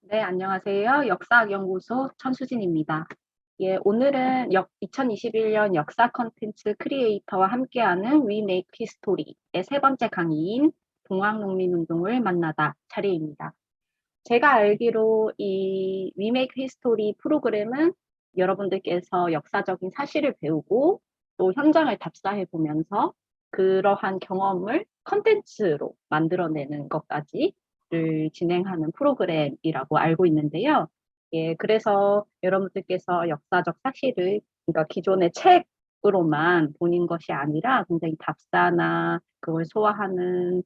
네, 안녕하세요. 역사연구소 천수진입니다. 예, 오늘은 2021년 역사 컨텐츠 크리에이터와 함께하는 We Make History의 세 번째 강의인 동학농민운동을 만나다 차례입니다. 제가 알기로 이 We Make History 프로그램은 여러분들께서 역사적인 사실을 배우고 또 현장을 답사해 보면서 그러한 경험을 컨텐츠로 만들어내는 것까지를 진행하는 프로그램이라고 알고 있는데요. 예, 그래서 여러분들께서 역사적 사실을 그러니까 기존의 책으로만 보는 것이 아니라 굉장히 답사나 그걸 소화하는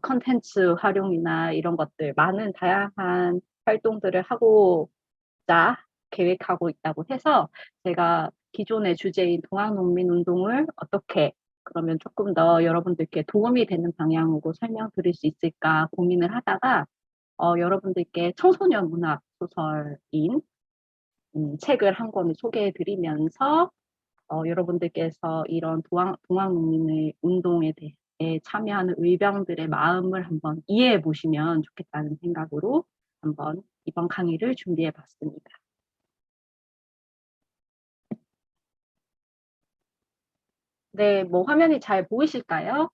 컨텐츠 활용이나 이런 것들, 많은 다양한 활동들을 하고자 계획하고 있다고 해서 제가 기존의 주제인 동학농민운동을 어떻게 그러면 조금 더 여러분들께 도움이 되는 방향으로 설명드릴 수 있을까 고민을 하다가 여러분들께 청소년 문학 소설인 책을 한 권을 소개해 드리면서 여러분들께서 이런 동학농민의 운동에 대해 참여하는 의병들의 마음을 한번 이해해 보시면 좋겠다는 생각으로 한번 이번 강의를 준비해 봤습니다. 네, 뭐 화면이 잘 보이실까요?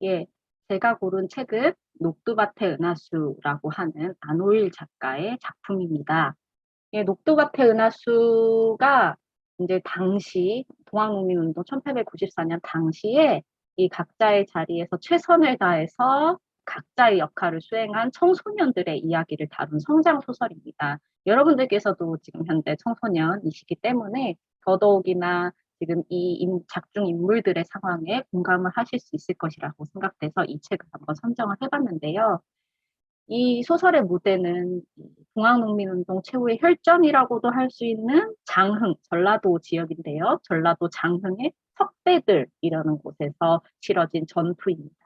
예, 제가 고른 책은 녹두밭의 은하수라고 하는 안호일 작가의 작품입니다. 예, 녹두밭의 은하수가 이제 당시 동학농민운동 1894년 당시에 이 각자의 자리에서 최선을 다해서 각자의 역할을 수행한 청소년들의 이야기를 다룬 성장 소설입니다. 여러분들께서도 지금 현재 청소년이시기 때문에 더더욱이나 지금 이 작중 인물들의 상황에 공감을 하실 수 있을 것이라고 생각돼서 이 책을 한번 선정을 해봤는데요. 이 소설의 무대는 동학농민운동 최후의 혈전이라고도 할 수 있는 장흥, 전라도 지역인데요. 전라도 장흥의 석배들이라는 곳에서 치러진 전투입니다.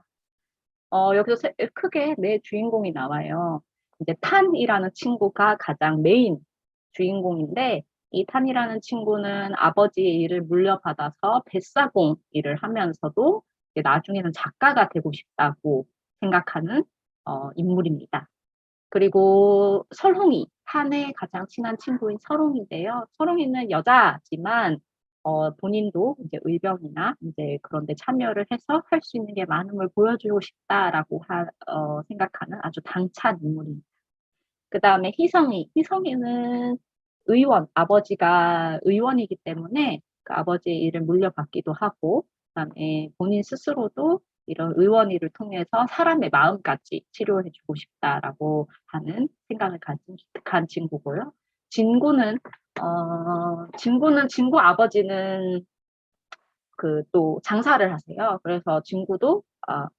여기서 크게 네 주인공이 나와요. 이제 탄이라는 친구가 가장 메인 주인공인데 이 탄이라는 친구는 아버지의 일을 물려받아서 뱃사공 일을 하면서도 나중에는 작가가 되고 싶다고 생각하는 인물입니다. 그리고 설홍이, 탄의 가장 친한 친구인 설홍인데요. 설홍이는 여자지만 본인도 이제 의병이나 이제 그런 데 참여를 해서 할 수 있는 게 많은 걸 보여주고 싶다라고 생각하는 아주 당찬 인물입니다. 그 다음에 희성이, 희성이는 의원, 아버지가 의원이기 때문에 그 아버지의 일을 물려받기도 하고, 그다음에 본인 스스로도 이런 의원 일을 통해서 사람의 마음까지 치료해주고 싶다라고 하는 생각을 가진 친구고요. 진구는 진구 아버지는 그 또 장사를 하세요. 그래서 진구도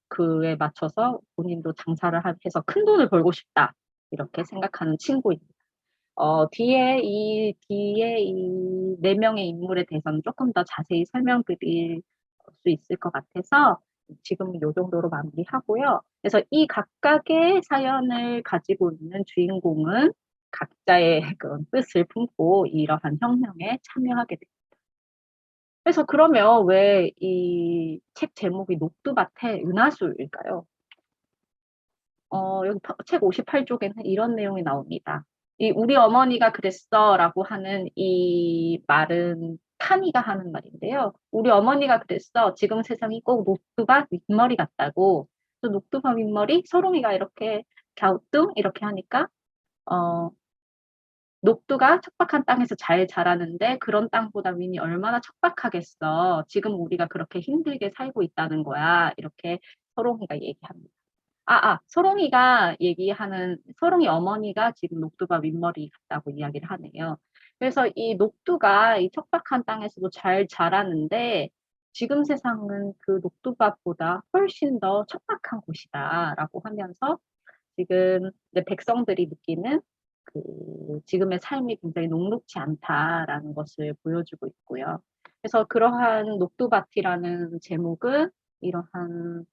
그에 맞춰서 본인도 장사를 해서 큰 돈을 벌고 싶다 이렇게 생각하는 친구입니다. 뒤에 이 네 명의 인물에 대해서는 조금 더 자세히 설명드릴 수 있을 것 같아서 지금은 이 정도로 마무리하고요. 그래서 이 각각의 사연을 가지고 있는 주인공은 각자의 그런 뜻을 품고 이러한 혁명에 참여하게 됩니다. 그래서 그러면 왜 이 책 제목이 녹두밭의 은하수일까요? 여기 책 58쪽에는 이런 내용이 나옵니다. 이 우리 어머니가 그랬어라고 하는 이 말은 타니가 하는 말인데요. 우리 어머니가 그랬어. 지금 세상이 꼭 녹두밭 윗머리 같다고. 또 녹두밭 윗머리 소롱이가 이렇게 갸우뚱 이렇게 하니까 어 녹두가 척박한 땅에서 잘 자라는데 그런 땅보다 윈이 얼마나 척박하겠어. 지금 우리가 그렇게 힘들게 살고 있다는 거야. 이렇게 소롱이가 얘기합니다. 소롱이 어머니가 지금 녹두가 윗머리 같다고 이야기를 하네요. 그래서 이 녹두가 이 척박한 땅에서도 잘 자라는데 지금 세상은 그 녹두밭보다 훨씬 더 척박한 곳이다라고 하면서 지금 이제 백성들이 느끼는 그 지금의 삶이 굉장히 녹록지 않다라는 것을 보여주고 있고요. 그래서 그러한 녹두밭이라는 제목은 이러한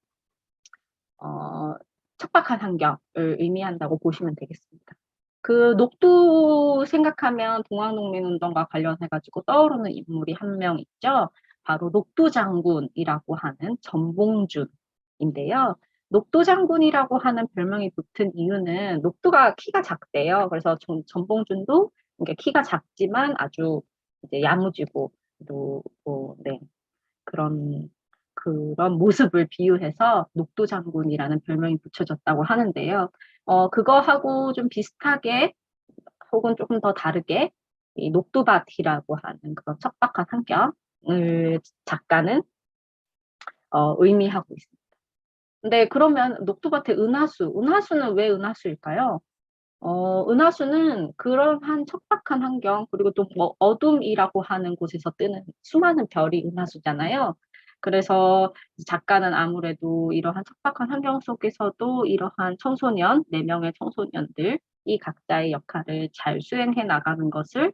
척박한 환경을 의미한다고 보시면 되겠습니다. 그 녹두 생각하면 동학농민운동과 관련해가지고 떠오르는 인물이 한 명 있죠. 바로 녹두장군이라고 하는 전봉준인데요. 녹두장군이라고 하는 별명이 붙은 이유는 녹두가 키가 작대요. 그래서 전봉준도 키가 작지만 아주 이제 야무지고 또 네, 그런 모습을 비유해서 녹두장군이라는 별명이 붙여졌다고 하는데요. 그거하고 좀 비슷하게 혹은 조금 더 다르게 이 녹두밭이라고 하는 그런 척박한 환경을 작가는 의미하고 있습니다. 근데 그러면 녹두밭의 은하수는 왜 은하수일까요? 은하수는 그러한 척박한 환경, 그리고 또 뭐 어둠이라고 하는 곳에서 뜨는 수많은 별이 은하수잖아요. 그래서 작가는 아무래도 이러한 척박한 환경 속에서도 이러한 청소년, 4명의 청소년들이 각자의 역할을 잘 수행해 나가는 것을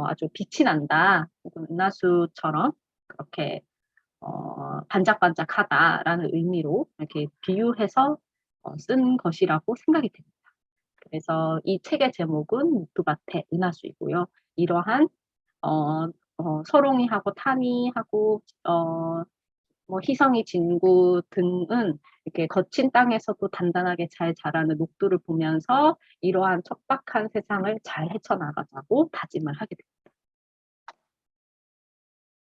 아주 빛이 난다. 혹은 은하수처럼 그렇게 반짝반짝하다라는 의미로 이렇게 비유해서 쓴 것이라고 생각이 됩니다. 그래서 이 책의 제목은 녹두밭의 은하수이고요. 이러한 서롱이하고 타니하고 뭐 희성이 진구 등은 이렇게 거친 땅에서도 단단하게 잘 자라는 녹두를 보면서 이러한 척박한 세상을 잘 헤쳐나가자고 다짐을 하게 됩니다.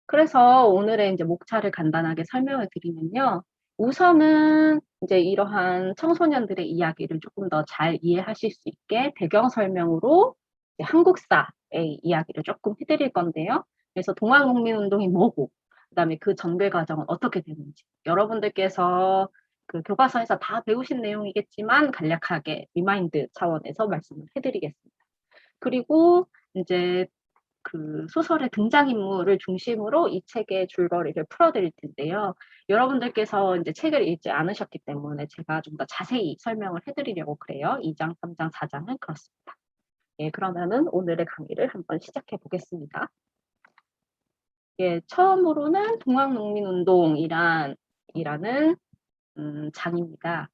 그래서 오늘의 이제 목차를 간단하게 설명을 드리면요. 우선은 이제 이러한 청소년들의 이야기를 조금 더 잘 이해하실 수 있게 배경 설명으로 한국사의 이야기를 조금 해드릴 건데요. 그래서 동학농민운동이 뭐고, 그다음에 그 전개 과정은 어떻게 되는지 여러분들께서 그 교과서에서 다 배우신 내용이겠지만 간략하게 리마인드 차원에서 말씀을 해드리겠습니다. 그리고 이제 그 소설의 등장인물을 중심으로 이 책의 줄거리를 풀어드릴 텐데요. 여러분들께서 이제 책을 읽지 않으셨기 때문에 제가 좀 더 자세히 설명을 해드리려고 그래요. 2장, 3장, 4장은 그렇습니다. 예, 그러면은 오늘의 강의를 한번 시작해 보겠습니다. 예, 처음으로는 동학농민운동이라는 장입니다.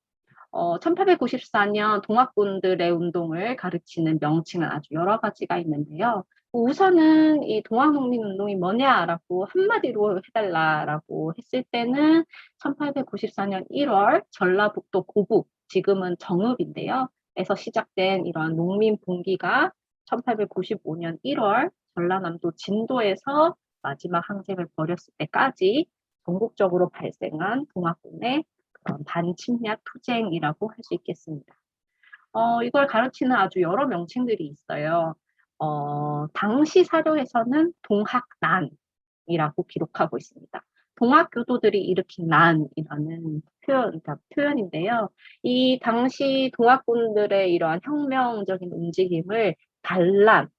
1894년 동학군들의 운동을 가르치는 명칭은 아주 여러 가지가 있는데요. 우선은 이 동학농민운동이 뭐냐라고 한마디로 해달라라고 했을 때는 1894년 1월 전라북도 고북, 지금은 정읍인데요. 에서 시작된 이러한 농민 봉기가 1895년 1월 전라남도 진도에서 마지막 항쟁을 벌였을 때까지 전국적으로 발생한 동학군의 반침략 투쟁이라고 할 수 있겠습니다. 이걸 가르치는 아주 여러 명칭들이 있어요. 당시 사료에서는 동학난이라고 기록하고 있습니다. 동학교도들이 일으킨 난이라는 표현인데요. 이 당시 동학군들의 이러한 혁명적인 움직임을 반란,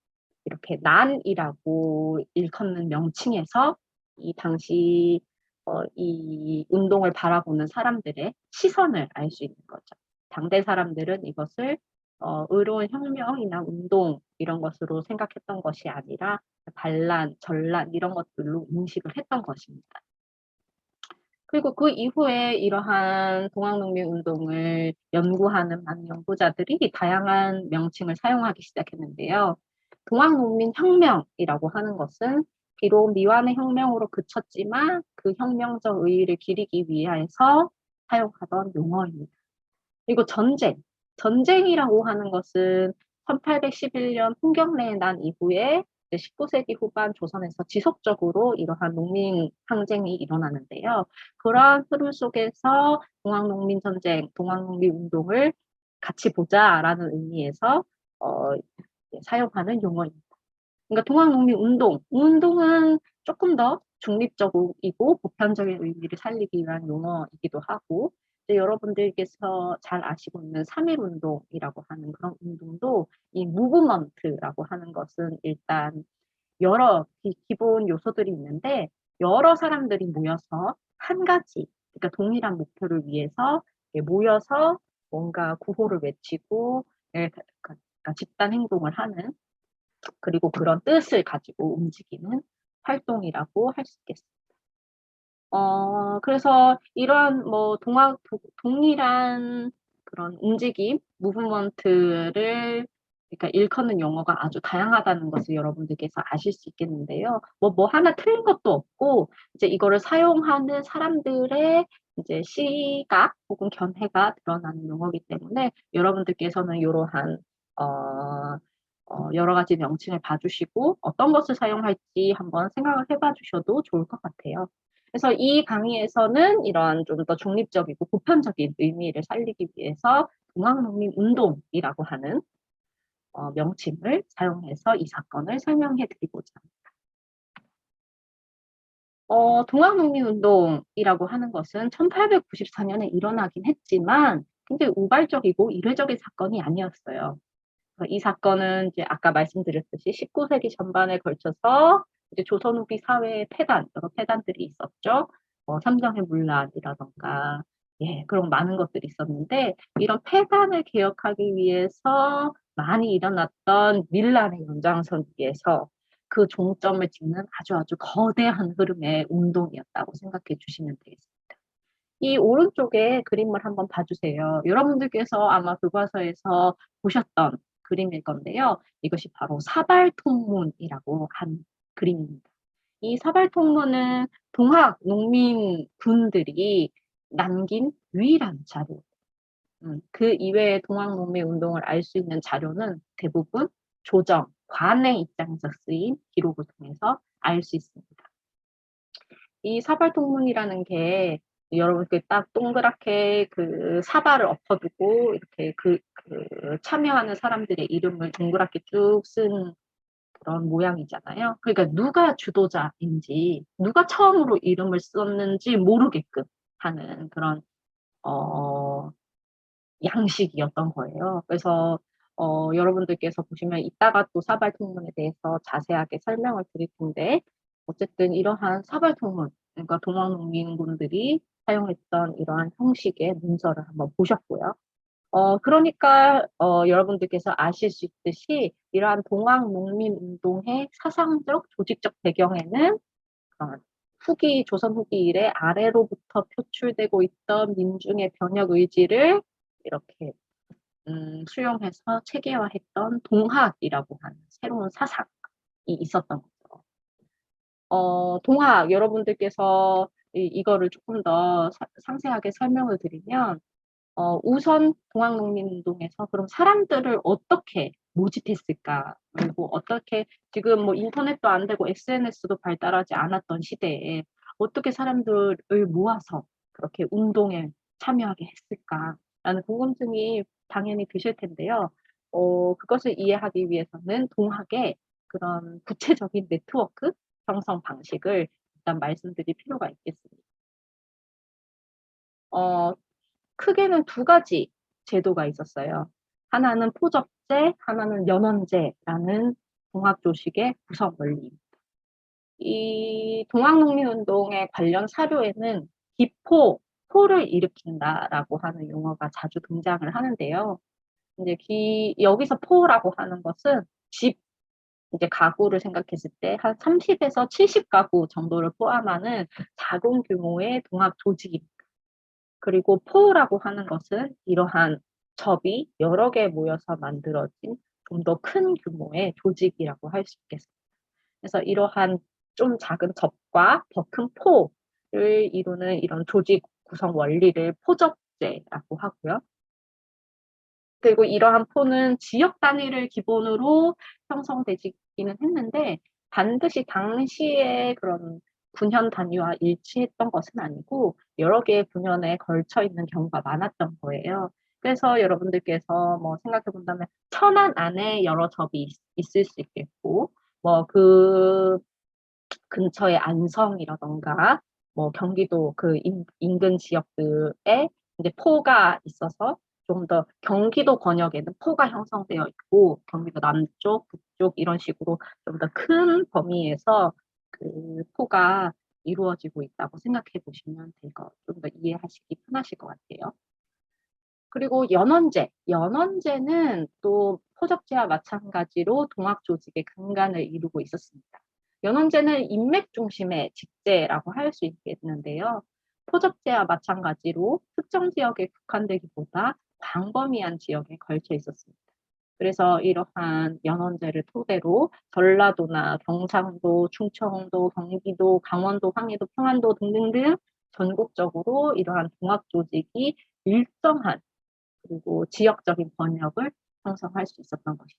이렇게 난이라고 일컫는 명칭에서 이 당시 이 운동을 바라보는 사람들의 시선을 알 수 있는 거죠. 당대 사람들은 이것을 의로운 혁명이나 운동 이런 것으로 생각했던 것이 아니라 반란, 전란 이런 것들로 인식을 했던 것입니다. 그리고 그 이후에 이러한 동학농민운동을 연구하는 많은 연구자들이 다양한 명칭을 사용하기 시작했는데요. 동학농민혁명이라고 하는 것은 비록 미완의 혁명으로 그쳤지만 그 혁명적 의의를 기리기 위해서 사용하던 용어입니다. 그리고 전쟁이라고 하는 것은 1811년 홍경래의 난 이후에 19세기 후반 조선에서 지속적으로 이러한 농민 항쟁이 일어나는데요. 그러한 흐름 속에서 동학농민전쟁, 동학농민운동을 같이 보자라는 의미에서 사용하는 용어입니다. 그러니까 동학농민운동은 조금 더 중립적이고 보편적인 의미를 살리기 위한 용어이기도 하고, 여러분들께서 잘 아시고 있는 3.1운동이라고 하는 그런 운동도 이 무브먼트라고 하는 것은 일단 여러 기본 요소들이 있는데, 여러 사람들이 모여서 한 가지, 그러니까 동일한 목표를 위해서 모여서 뭔가 구호를 외치고, 그러니까 집단 행동을 하는, 그리고 그런 뜻을 가지고 움직이는 활동이라고 할 수 있겠습니다. 그래서 이런 뭐 동일한 그런 움직임, 무브먼트를 그러니까 일컫는 용어가 아주 다양하다는 것을 여러분들께서 아실 수 있겠는데요. 뭐 하나 틀린 것도 없고, 이제 이거를 사용하는 사람들의 이제 시각 혹은 견해가 드러나는 용어이기 때문에 여러분들께서는 이러한 여러 가지 명칭을 봐주시고 어떤 것을 사용할지 한번 생각을 해봐 주셔도 좋을 것 같아요. 그래서 이 강의에서는 이러한 좀 더 중립적이고 보편적인 의미를 살리기 위해서 동학농민운동이라고 하는 명칭을 사용해서 이 사건을 설명해 드리고자 합니다. 동학농민운동이라고 하는 것은 1894년에 일어나긴 했지만 굉장히 우발적이고 이례적인 사건이 아니었어요. 이 사건은 이제 아까 말씀드렸듯이 19세기 전반에 걸쳐서 이제 조선 후기 사회의 폐단, 여러 폐단들이 있었죠. 삼정의 문란이라던가, 그런 많은 것들이 있었는데, 이런 폐단을 개혁하기 위해서 많이 일어났던 밀란의 연장선에서 그 종점을 찍는 아주 거대한 흐름의 운동이었다고 생각해 주시면 되겠습니다. 이 오른쪽에 그림을 한번 봐주세요. 여러분들께서 아마 교과서에서 보셨던 그림일 건데요. 이것이 바로 사발통문이라고 한 그림입니다. 이 사발통문은 동학 농민군들이 남긴 유일한 자료. 그 이외의 동학농민운동을 알 수 있는 자료는 대부분 조정, 관의 입장에서 쓰인 기록을 통해서 알 수 있습니다. 이 사발통문이라는 게 여러분 딱 동그랗게 그 사발을 엎어두고 이렇게 그 참여하는 사람들의 이름을 동그랗게 쭉 쓴 그런 모양이잖아요. 그러니까 누가 주도자인지, 누가 처음으로 이름을 썼는지 모르게끔 하는 그런 양식이었던 거예요. 그래서 여러분들께서 보시면 이따가 또 사발통문에 대해서 자세하게 설명을 드릴 텐데, 어쨌든 이러한 사발통문, 그러니까 동학농민군들이 사용했던 이러한 형식의 문서를 한번 보셨고요. 그러니까 여러분들께서 아실 수 있듯이 이러한 동학농민운동의 사상적, 조직적 배경에는 조선 후기 이래 아래로부터 표출되고 있던 민중의 변혁 의지를 이렇게 수용해서 체계화했던 동학이라고 하는 새로운 사상이 있었던 거죠. 동학, 여러분들께서 이거를 조금 더 상세하게 설명을 드리면, 우선 동학농민운동에서 그럼 사람들을 어떻게 모집했을까? 그리고 어떻게 지금 뭐 인터넷도 안 되고 SNS도 발달하지 않았던 시대에 어떻게 사람들을 모아서 그렇게 운동에 참여하게 했을까라는 궁금증이 당연히 드실 텐데요. 그것을 이해하기 위해서는 동학의 그런 구체적인 네트워크 형성 방식을 일단 말씀드릴 필요가 있겠습니다. 크게는 두 가지 제도가 있었어요. 하나는 포접제, 하나는 연원제라는 동학조직의 구성 원리입니다. 이 동학농민운동의 관련 사료에는 포를 일으킨다라고 하는 용어가 자주 등장을 하는데요. 이제 여기서 포라고 하는 것은 이제 가구를 생각했을 때 한 30에서 70가구 정도를 포함하는 작은 규모의 동학 조직입니다. 그리고 포라고 하는 것은 이러한 접이 여러 개 모여서 만들어진 좀 더 큰 규모의 조직이라고 할 수 있겠습니다. 그래서 이러한 좀 작은 접과 더 큰 포를 이루는 이런 조직 구성 원리를 포접제라고 하고요. 그리고 이러한 포는 지역 단위를 기본으로 형성되기는 했는데 반드시 당시의 그런 군현 단위와 일치했던 것은 아니고 여러 개의 군현에 걸쳐 있는 경우가 많았던 거예요. 그래서 여러분들께서 뭐 생각해 본다면 천안 안에 여러 접이 있을 수 있겠고, 뭐 그 근처에 안성이라던가, 뭐 경기도 그 인근 지역들에 이제 포가 있어서 좀 더 경기도 권역에는 포가 형성되어 있고, 경기도 남쪽, 북쪽 이런 식으로 좀 더 큰 범위에서 그 포가 이루어지고 있다고 생각해 보시면 될 것, 좀 더 이해하시기 편하실 것 같아요. 그리고 연원제는 또 포적제와 마찬가지로 동학 조직의 근간을 이루고 있었습니다. 연원제는 인맥 중심의 직제라고 할 수 있겠는데요. 포적제와 마찬가지로 특정 지역에 국한되기보다 광범위한 지역에 걸쳐 있었습니다. 그래서 이러한 연원제를 토대로 전라도나 경상도, 충청도, 경기도, 강원도, 황해도, 평안도 등등등 전국적으로 이러한 동학 조직이 일정한 그리고 지역적인 번역을 형성할 수 있었던 것이죠.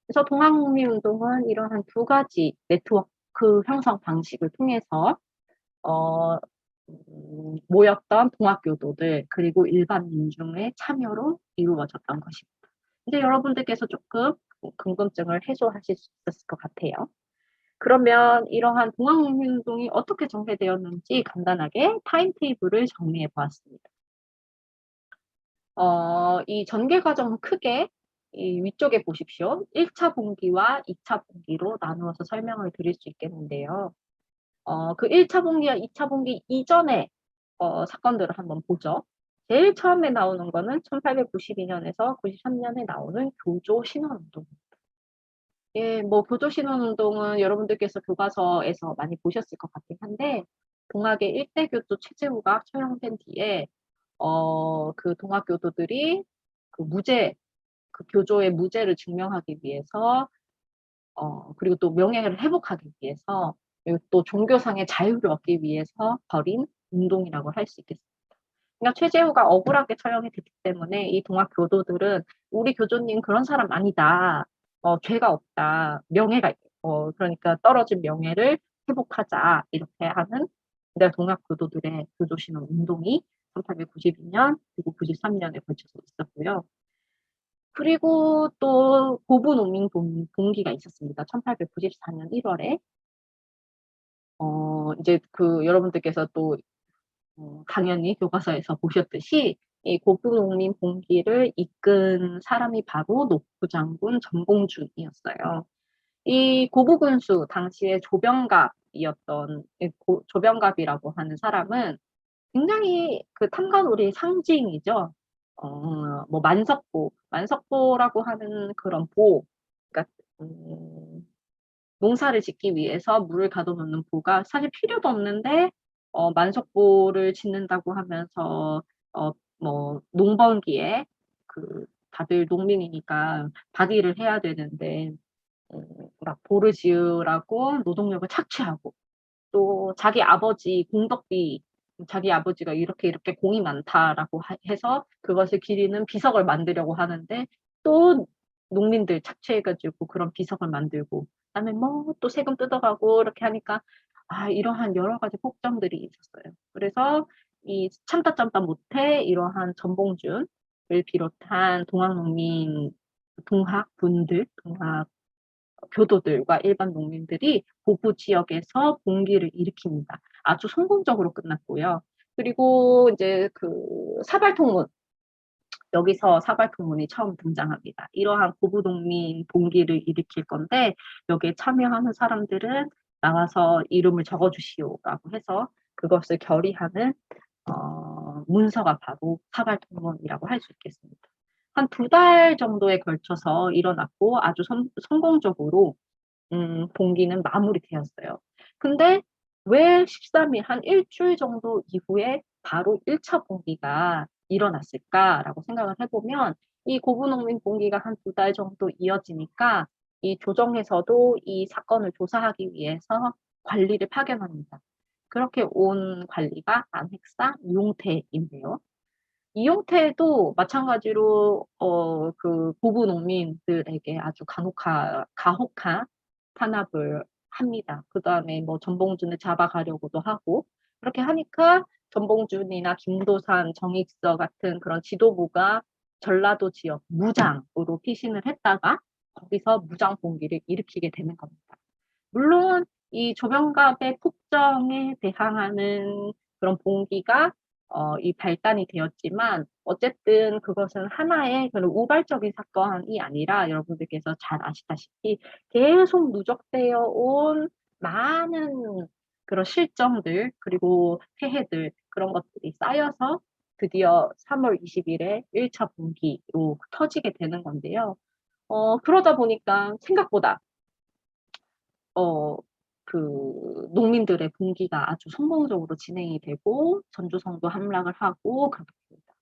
그래서 동학농민운동은 이러한 두 가지 네트워크 형성 방식을 통해서 어, 모였던 동학교도들 그리고 일반 민중의 참여로 이루어졌던 것입니다. 이제 여러분들께서 조금 궁금증을 해소하실 수 있었을 것 같아요. 그러면 이러한 동학농민운동이 어떻게 전개되었는지 간단하게 타임테이블을 정리해 보았습니다. 이 전개 과정은 크게 이 위쪽에 보십시오. 1차 분기와 2차 분기로 나누어서 설명을 드릴 수 있겠는데요. 그 1차 분기와 2차 분기 이전의 사건들을 한번 보죠. 제일 처음에 나오는 거는 1892년에서 93년에 나오는 교조 신원운동. 예, 뭐 교조 신원운동은 여러분들께서 교과서에서 많이 보셨을 것 같긴 한데, 동학의 일대 교도 최재우가 처형된 뒤에 그 동학교도들이 그 그 교조의 무죄를 증명하기 위해서, 그리고 또 명예를 회복하기 위해서, 그리고 또 종교상의 자유를 얻기 위해서 벌인 운동이라고 할 수 있겠습니다. 그러니까 최재우가 억울하게 처형이 됐기 때문에 이 동학교도들은 우리 교조님 그런 사람 아니다. 죄가 없다. 그러니까 떨어진 명예를 회복하자. 이렇게 하는 동학교도들의 교조신원 운동이 1892년 그리고 93년에 걸쳐서 있었고요. 그리고 또 고부농민 봉기가 있었습니다. 1894년 1월에. 이제 그 여러분들께서 또 당연히 교과서에서 보셨듯이 이 고부농민 봉기를 이끈 사람이 바로 녹부 장군 전봉준이었어요. 이 고부군수 당시에 조병갑이었던 조병갑이라고 하는 사람은 굉장히 그 탐관오리의 상징이죠. 뭐 만석보라고 하는 그런 그러니까 농사를 짓기 위해서 물을 가둬놓는 보가 사실 필요도 없는데 만석보를 짓는다고 하면서 뭐 농번기에 그 다들 농민이니까 박일을 해야 되는데 막 보를 지으라고 노동력을 착취하고 또 자기 아버지가 이렇게 이렇게 공이 많다라고 해서 그것을 기리는 비석을 만들려고 하는데 또 농민들 착취해가지고 그런 비석을 만들고 그다음에 뭐 또 세금 뜯어가고 이렇게 하니까 이러한 여러 가지 폭정들이 있었어요. 그래서 이 참다 못해 이러한 전봉준을 비롯한 동학 교도들과 일반 농민들이 고부 지역에서 봉기를 일으킵니다. 아주 성공적으로 끝났고요. 그리고 이제 그 사발통문, 여기서 사발통문이 처음 등장합니다. 이러한 고부농민 봉기를 일으킬 건데 여기에 참여하는 사람들은 나와서 이름을 적어주시오라고 해서 그것을 결의하는 문서가 바로 사발통문이라고 할 수 있겠습니다. 한 2달 정도에 걸쳐서 일어났고 아주 성공적으로 봉기는 마무리되었어요. 근데 왜 13일, 한 일주일 정도 이후에 바로 1차 봉기가 일어났을까라고 생각을 해보면 이 고부농민 봉기가 한 2달 정도 이어지니까 이 조정에서도 이 사건을 조사하기 위해서 관리를 파견합니다. 그렇게 온 관리가 안핵사 이용태인데요. 이용태도 마찬가지로 그 고부 농민들에게 아주 가혹한 탄압을 합니다. 그 다음에 뭐 전봉준을 잡아가려고도 하고 그렇게 하니까 전봉준이나 김도산, 정익서 같은 그런 지도부가 전라도 지역 무장으로 피신을 했다가 거기서 무장 봉기를 일으키게 되는 겁니다. 물론 이 조병갑의 폭정에 대항하는 그런 봉기가 이 발단이 되었지만 어쨌든 그것은 하나의 그런 우발적인 사건이 아니라 여러분들께서 잘 아시다시피 계속 누적되어 온 많은 그런 실정들 그리고 폐해들 그런 것들이 쌓여서 드디어 3월 20일에 1차 봉기로 터지게 되는 건데요. 그러다 보니까 생각보다 어, 그 농민들의 봉기가 아주 성공적으로 진행이 되고 전주성도 함락을 하고 그렇게 됩니다.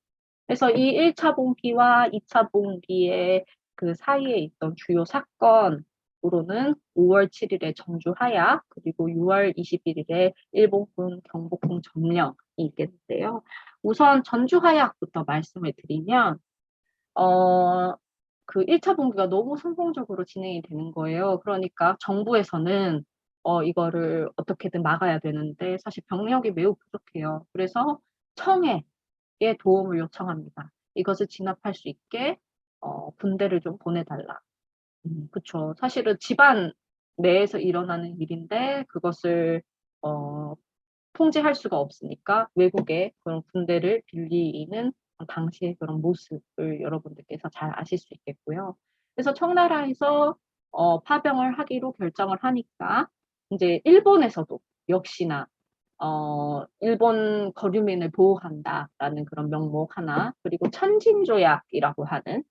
그래서 이 1차 봉기와 2차 봉기의 그 사이에 있던 주요 사건으로는 5월 7일에 전주 하약 그리고 6월 21일에 일본군 경복궁 점령이 있겠는데요. 우선 전주 하약부터 말씀을 드리면 어, 그 1차 봉기가 너무 성공적으로 진행이 되는 거예요. 그러니까 정부에서는 이거를 어떻게든 막아야 되는데 사실 병력이 매우 부족해요. 그래서 청해에 도움을 요청합니다. 이것을 진압할 수 있게 군대를 좀 보내달라. 그쵸. 사실은 집안 내에서 일어나는 일인데 그것을 어, 통제할 수가 없으니까 외국의 그런 군대를 빌리는 당시의 그런 모습을 여러분들께서 잘 아실 수 있겠고요. 그래서 청나라에서 파병을 하기로 결정을 하니까 이제 일본에서도 역시나 일본 거류민을 보호한다라는 그런 명목 하나, 그리고 천진조약이라고 하는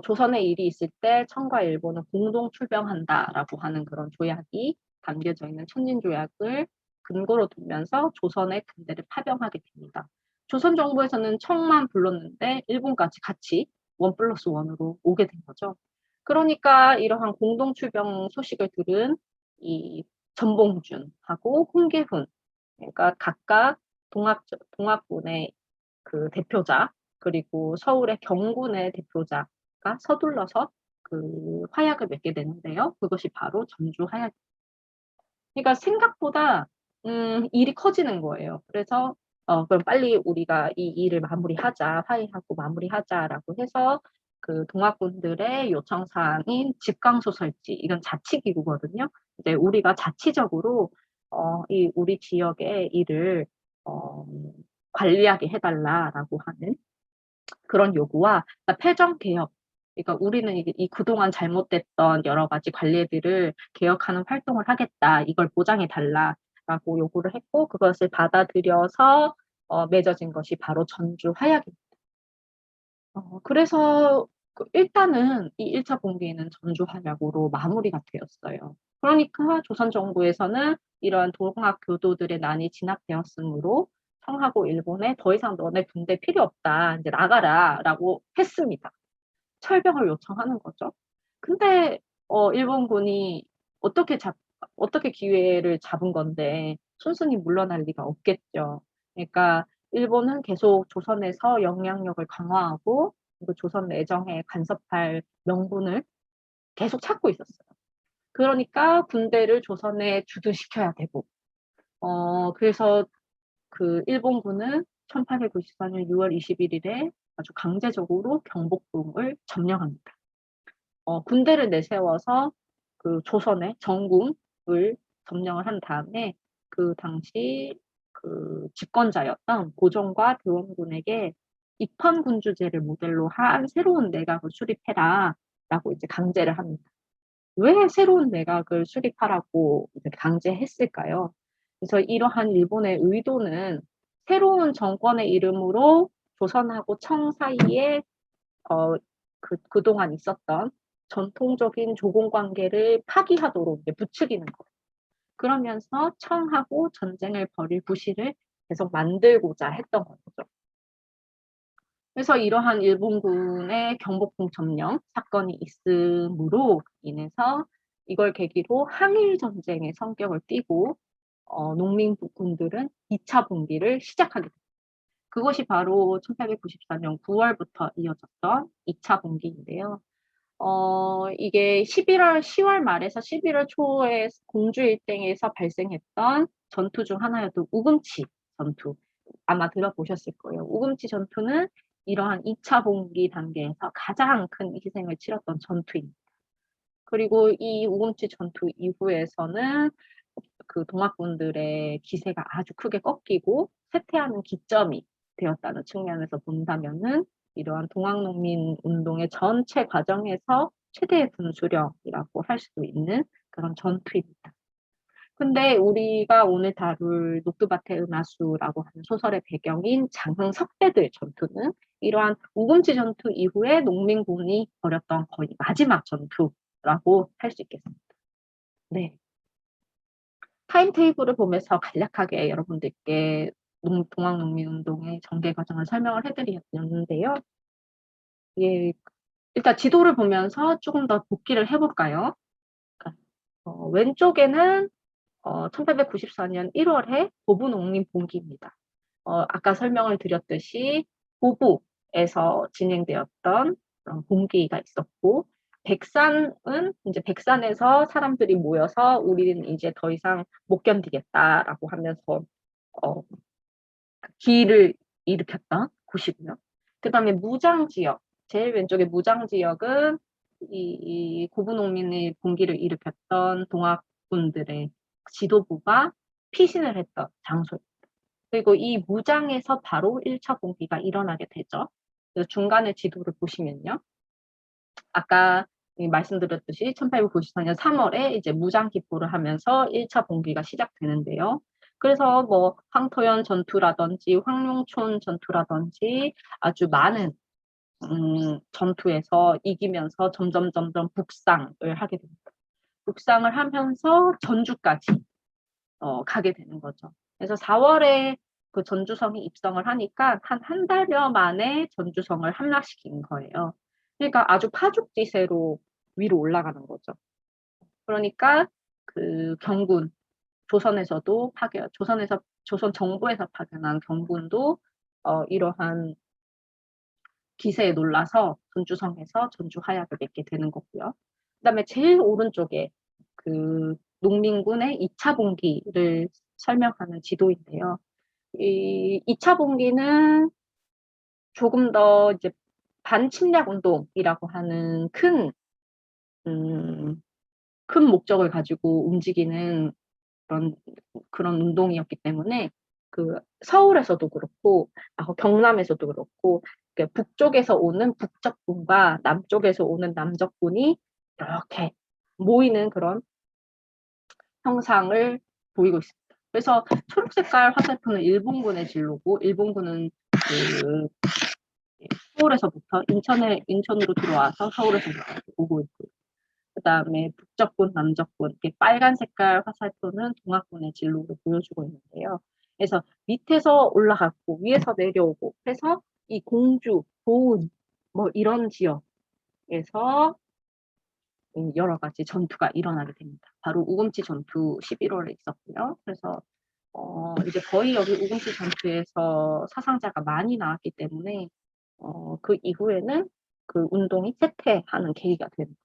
조선에 일이 있을 때 청과 일본은 공동 출병한다라고 하는 그런 조약이 담겨져 있는 천진조약을 근거로 두면서 조선의 군대를 파병하게 됩니다. 조선 정부에서는 청만 불렀는데 일본까지 같이 1+1으로 오게 된 거죠. 그러니까 이러한 공동 출병 소식을 들은 이 전봉준하고 홍계훈, 그러니까 각각 동학군의 그 대표자 그리고 서울의 경군의 대표자가 서둘러서 그 화약을 맺게 되는데요. 그것이 바로 전주 화약. 그러니까 생각보다 일이 커지는 거예요. 그래서 그럼 빨리 우리가 이 일을 마무리하자, 화해하고 마무리하자라고 해서 그 동학군들의 요청 사항인 집강소설지, 이건 자치기구거든요. 이제 우리가 자치적으로 이 우리 지역의 일을 어, 관리하게 해달라라고 하는 그런 요구와 그러니까 폐정 개혁. 그러니까 우리는 이 그동안 잘못됐던 여러 가지 관례들을 개혁하는 활동을 하겠다. 이걸 보장해 달라라고 요구를 했고 그것을 받아들여서 맺어진 것이 바로 전주 화약입니다. 그래서 일단은 이 1차 봉기는 전주 화약으로 마무리가 되었어요. 그러니까 조선 정부에서는 이러한 동학 교도들의 난이 진압되었으므로 청하고 일본에 더 이상 너네 군대 필요 없다. 이제 나가라라고 했습니다. 철병을 요청하는 거죠. 근데 일본군이 어떻게 잡 어떻게 기회를 잡은 건데 순순히 물러날 리가 없겠죠. 그러니까 일본은 계속 조선에서 영향력을 강화하고 그리고 조선 내정에 간섭할 명분을 계속 찾고 있었어요. 그러니까 군대를 조선에 주둔시켜야 되고 그래서 그 일본군은 1894년 6월 21일에 아주 강제적으로 경복궁을 점령합니다. 군대를 내세워서 그 조선의 정궁을 점령을 한 다음에 그 당시 그 집권자였던 고종과 대원군에게 입헌군주제를 모델로 한 새로운 내각을 수립해라라고 이제 강제를 합니다. 왜 새로운 내각을 수립하라고 강제했을까요? 그래서 이러한 일본의 의도는 새로운 정권의 이름으로 조선하고 청 사이에 그동안 있었던 전통적인 조공 관계를 파기하도록 부추기는 거예요. 그러면서 청하고 전쟁을 벌일 부실을 계속 만들고자 했던 거죠. 그래서 이러한 일본군의 경복궁 점령 사건이 있음으로 인해서 이걸 계기로 항일 전쟁의 성격을 띠고 농민군들은 2차 봉기를 시작하게 됩니다. 그것이 바로 1894년 9월부터 이어졌던 2차 봉기인데요. 이게 10월 말에서 11월 초에 공주 일대에서 발생했던 전투 중 하나였던 우금치 전투. 아마 들어보셨을 거예요. 우금치 전투는 이러한 2차 봉기 단계에서 가장 큰 희생을 치렀던 전투입니다. 그리고 이 우금치 전투 이후에서는 그 동학군들의 기세가 아주 크게 꺾이고 쇠퇴하는 기점이 되었다는 측면에서 본다면은 이러한 동학농민 운동의 전체 과정에서 최대의 분수령이라고 할 수도 있는 그런 전투입니다. 근데 우리가 오늘 다룰 녹두밭의 은하수라고 하는 소설의 배경인 장흥석대들 전투는 이러한 우금치 전투 이후에 농민군이 벌였던 거의 마지막 전투라고 할 수 있겠습니다. 네. 타임테이블을 보면서 간략하게 여러분들께 동학농민운동의 전개 과정을 설명을 해드렸는데요. 예, 일단 지도를 보면서 조금 더 복기를 해볼까요? 그러니까, 왼쪽에는 1894년 1월에 고부농민봉기입니다. 아까 설명을 드렸듯이 고부에서 진행되었던 그런 봉기가 있었고, 백산은 이제 백산에서 사람들이 모여서 우리는 이제 더 이상 못 견디겠다라고 하면서 기를 일으켰던 곳이고요. 그 다음에 무장지역, 제일 왼쪽의 무장지역은 이 고부농민의 봉기를 일으켰던 동학군들의 지도부가 피신을 했던 장소입니다. 그리고 이 무장에서 바로 1차 봉기가 일어나게 되죠. 그래서 중간에 지도를 보시면요. 아까 말씀드렸듯이 1894년 3월에 이제 무장 기포를 하면서 1차 봉기가 시작되는데요. 그래서 뭐 황토현 전투라든지 황룡촌 전투라든지 아주 많은 전투에서 이기면서 점점 북상을 하게 됩니다. 북상을 하면서 전주까지 가게 되는 거죠. 그래서 4월에 그 전주성이 입성을 하니까 한 달여 만에 전주성을 함락시킨 거예요. 그러니까 아주 파죽지세로 위로 올라가는 거죠. 그러니까 그 경군, 조선에서도 조선 정부에서 파견한 경군도 이러한 기세에 놀라서 전주성에서 전주 하약을 맺게 되는 거고요. 그다음에 제일 오른쪽에 그 농민군의 2차 봉기를 설명하는 지도인데요. 이 2차 봉기는 조금 더 이제 반침략 운동이라고 하는 큰 목적을 가지고 움직이는 그런 운동이었기 때문에 그 서울에서도 그렇고 경남에서도 그렇고 북쪽에서 오는 북적군과 남쪽에서 오는 남적군이 이렇게 모이는 그런 형상을 보이고 있습니다. 그래서 초록색깔 화살표는 일본군의 진로고 일본군은 그 서울에서부터 인천으로 들어와서 서울에서부터 오고 있고 그다음에 북적군, 남적군 이렇게 빨간 색깔 화살표는 동학군의 진로를 보여주고 있는데요. 그래서 밑에서 올라갔고 위에서 내려오고 해서 이 공주, 보은 뭐 이런 지역에서 여러 가지 전투가 일어나게 됩니다. 바로 우금치 전투 11월에 있었고요. 그래서 이제 거의 여기 우금치 전투에서 사상자가 많이 나왔기 때문에 그 이후에는 그 운동이 쇠퇴하는 계기가 되는 거죠.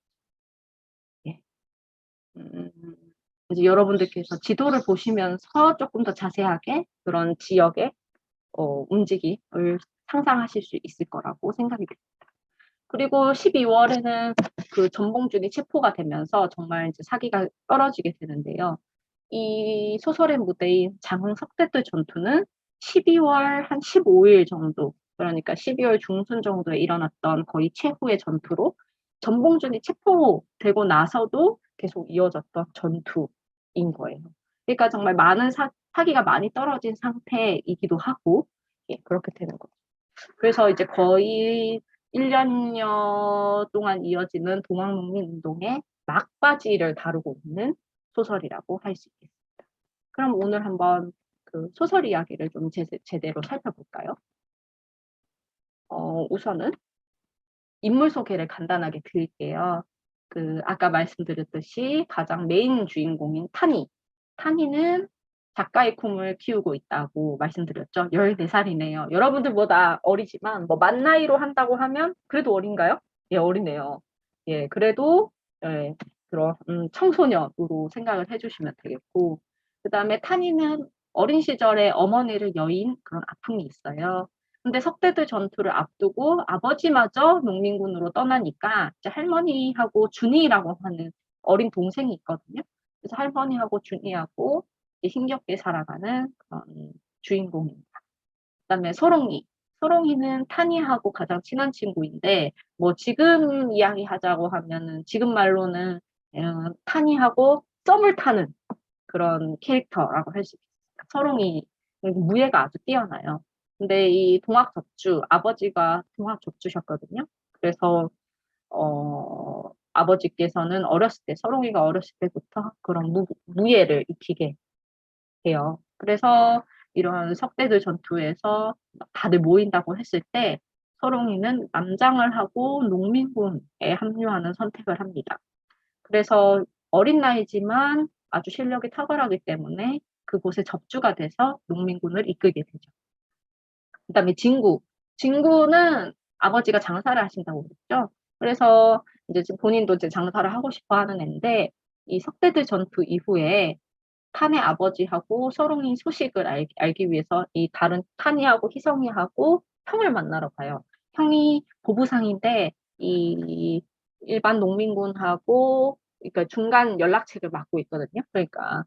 예. 이제 여러분들께서 지도를 보시면서 조금 더 자세하게 그런 지역의 움직임을 상상하실 수 있을 거라고 생각이 됩니다. 그리고 12월에는 그 전봉준이 체포가 되면서 정말 이제 사기가 떨어지게 되는데요. 이 소설의 무대인 장흥석대들 전투는 12월 한 15일 정도, 그러니까 12월 중순 정도에 일어났던 거의 최후의 전투로 전봉준이 체포되고 나서도 계속 이어졌던 전투인 거예요. 그러니까 정말 많은 사기가 많이 떨어진 상태이기도 하고, 예, 그렇게 되는 거죠. 그래서 이제 거의 1년여 동안 이어지는 동학농민 운동의 막바지를 다루고 있는 소설이라고 할 수 있겠습니다. 그럼 오늘 한번 그 소설 이야기를 좀 제대로 살펴볼까요? 우선은 인물 소개를 간단하게 드릴게요. 그 아까 말씀드렸듯이 가장 메인 주인공인 타니. 타니는 작가의 꿈을 키우고 있다고 말씀드렸죠. 14살이네요. 여러분들보다 어리지만 뭐 만 나이로 한다고 하면 그래도 어린가요? 예, 어리네요. 예, 그래도 예, 그런 청소년으로 생각을 해주시면 되겠고 그 다음에 타니는 어린 시절에 어머니를 여인 그런 아픔이 있어요. 근데 석대들 전투를 앞두고 아버지마저 농민군으로 떠나니까 이제 할머니하고 준이라고 하는 어린 동생이 있거든요. 그래서 할머니하고 준이하고 이제 힘겹게 살아가는 그런 주인공입니다. 그다음에 소롱이. 소롱이는 타니하고 가장 친한 친구인데 뭐 지금 이야기하자고 하면은 지금 말로는 타니하고 썸을 타는 그런 캐릭터라고 할 수 있어요. 소롱이 무예가 아주 뛰어나요. 근데 이 동학 아버지가 동학 접주셨거든요. 그래서 아버지께서는 어렸을 때, 서롱이가 어렸을 때부터 그런 무예를 익히게 해요. 그래서 이런 석대들 전투에서 다들 모인다고 했을 때 서롱이는 남장을 하고 농민군에 합류하는 선택을 합니다. 그래서 어린 나이지만 아주 실력이 탁월하기 때문에 그곳에 접주가 돼서 농민군을 이끌게 되죠. 그다음에 진구. 진구는 아버지가 장사를 하신다고 그랬죠. 그래서 이제 본인도 이제 장사를 하고 싶어 하는 애인데 이 석대들 전투 이후에 탄의 아버지하고 서롱이 소식을 알기 위해서 이 다른 탄이하고 희성이하고 형을 만나러 가요. 형이 보부상인데 이 일반 농민군하고 그러니까 중간 연락책을 맡고 있거든요. 그러니까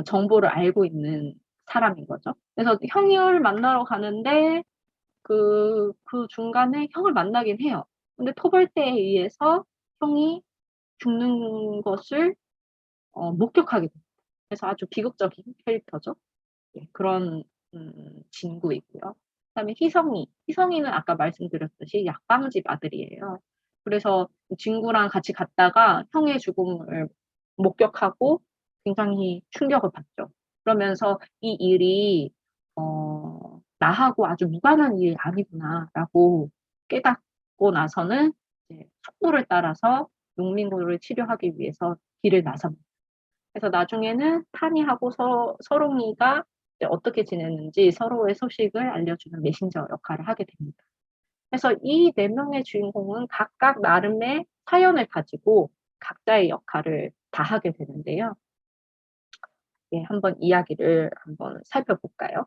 정보를 알고 있는 사람인 거죠. 그래서 형을 만나러 가는데 그 중간에 형을 만나긴 해요. 근데 토벌대에 의해서 형이 죽는 것을 목격하게 돼요. 그래서 아주 비극적인 캐릭터죠. 예, 그런 진구이고요. 그다음에 희성이. 희성이는 아까 말씀드렸듯이 약방집 아들이에요. 그래서 진구랑 같이 갔다가 형의 죽음을 목격하고 굉장히 충격을 받죠. 그러면서 이 일이 나하고 아주 무관한 일이 아니구나라고 깨닫고 나서는 이제 숙부를 따라서 농민군을 치료하기 위해서 길을 나섭니다. 그래서 나중에는 타니하고 서롱이가 어떻게 지냈는지 서로의 소식을 알려주는 메신저 역할을 하게 됩니다. 그래서 이 네 명의 주인공은 각각 나름의 사연을 가지고 각자의 역할을 다 하게 되는데요. 예, 한번 이야기를 한번 살펴볼까요?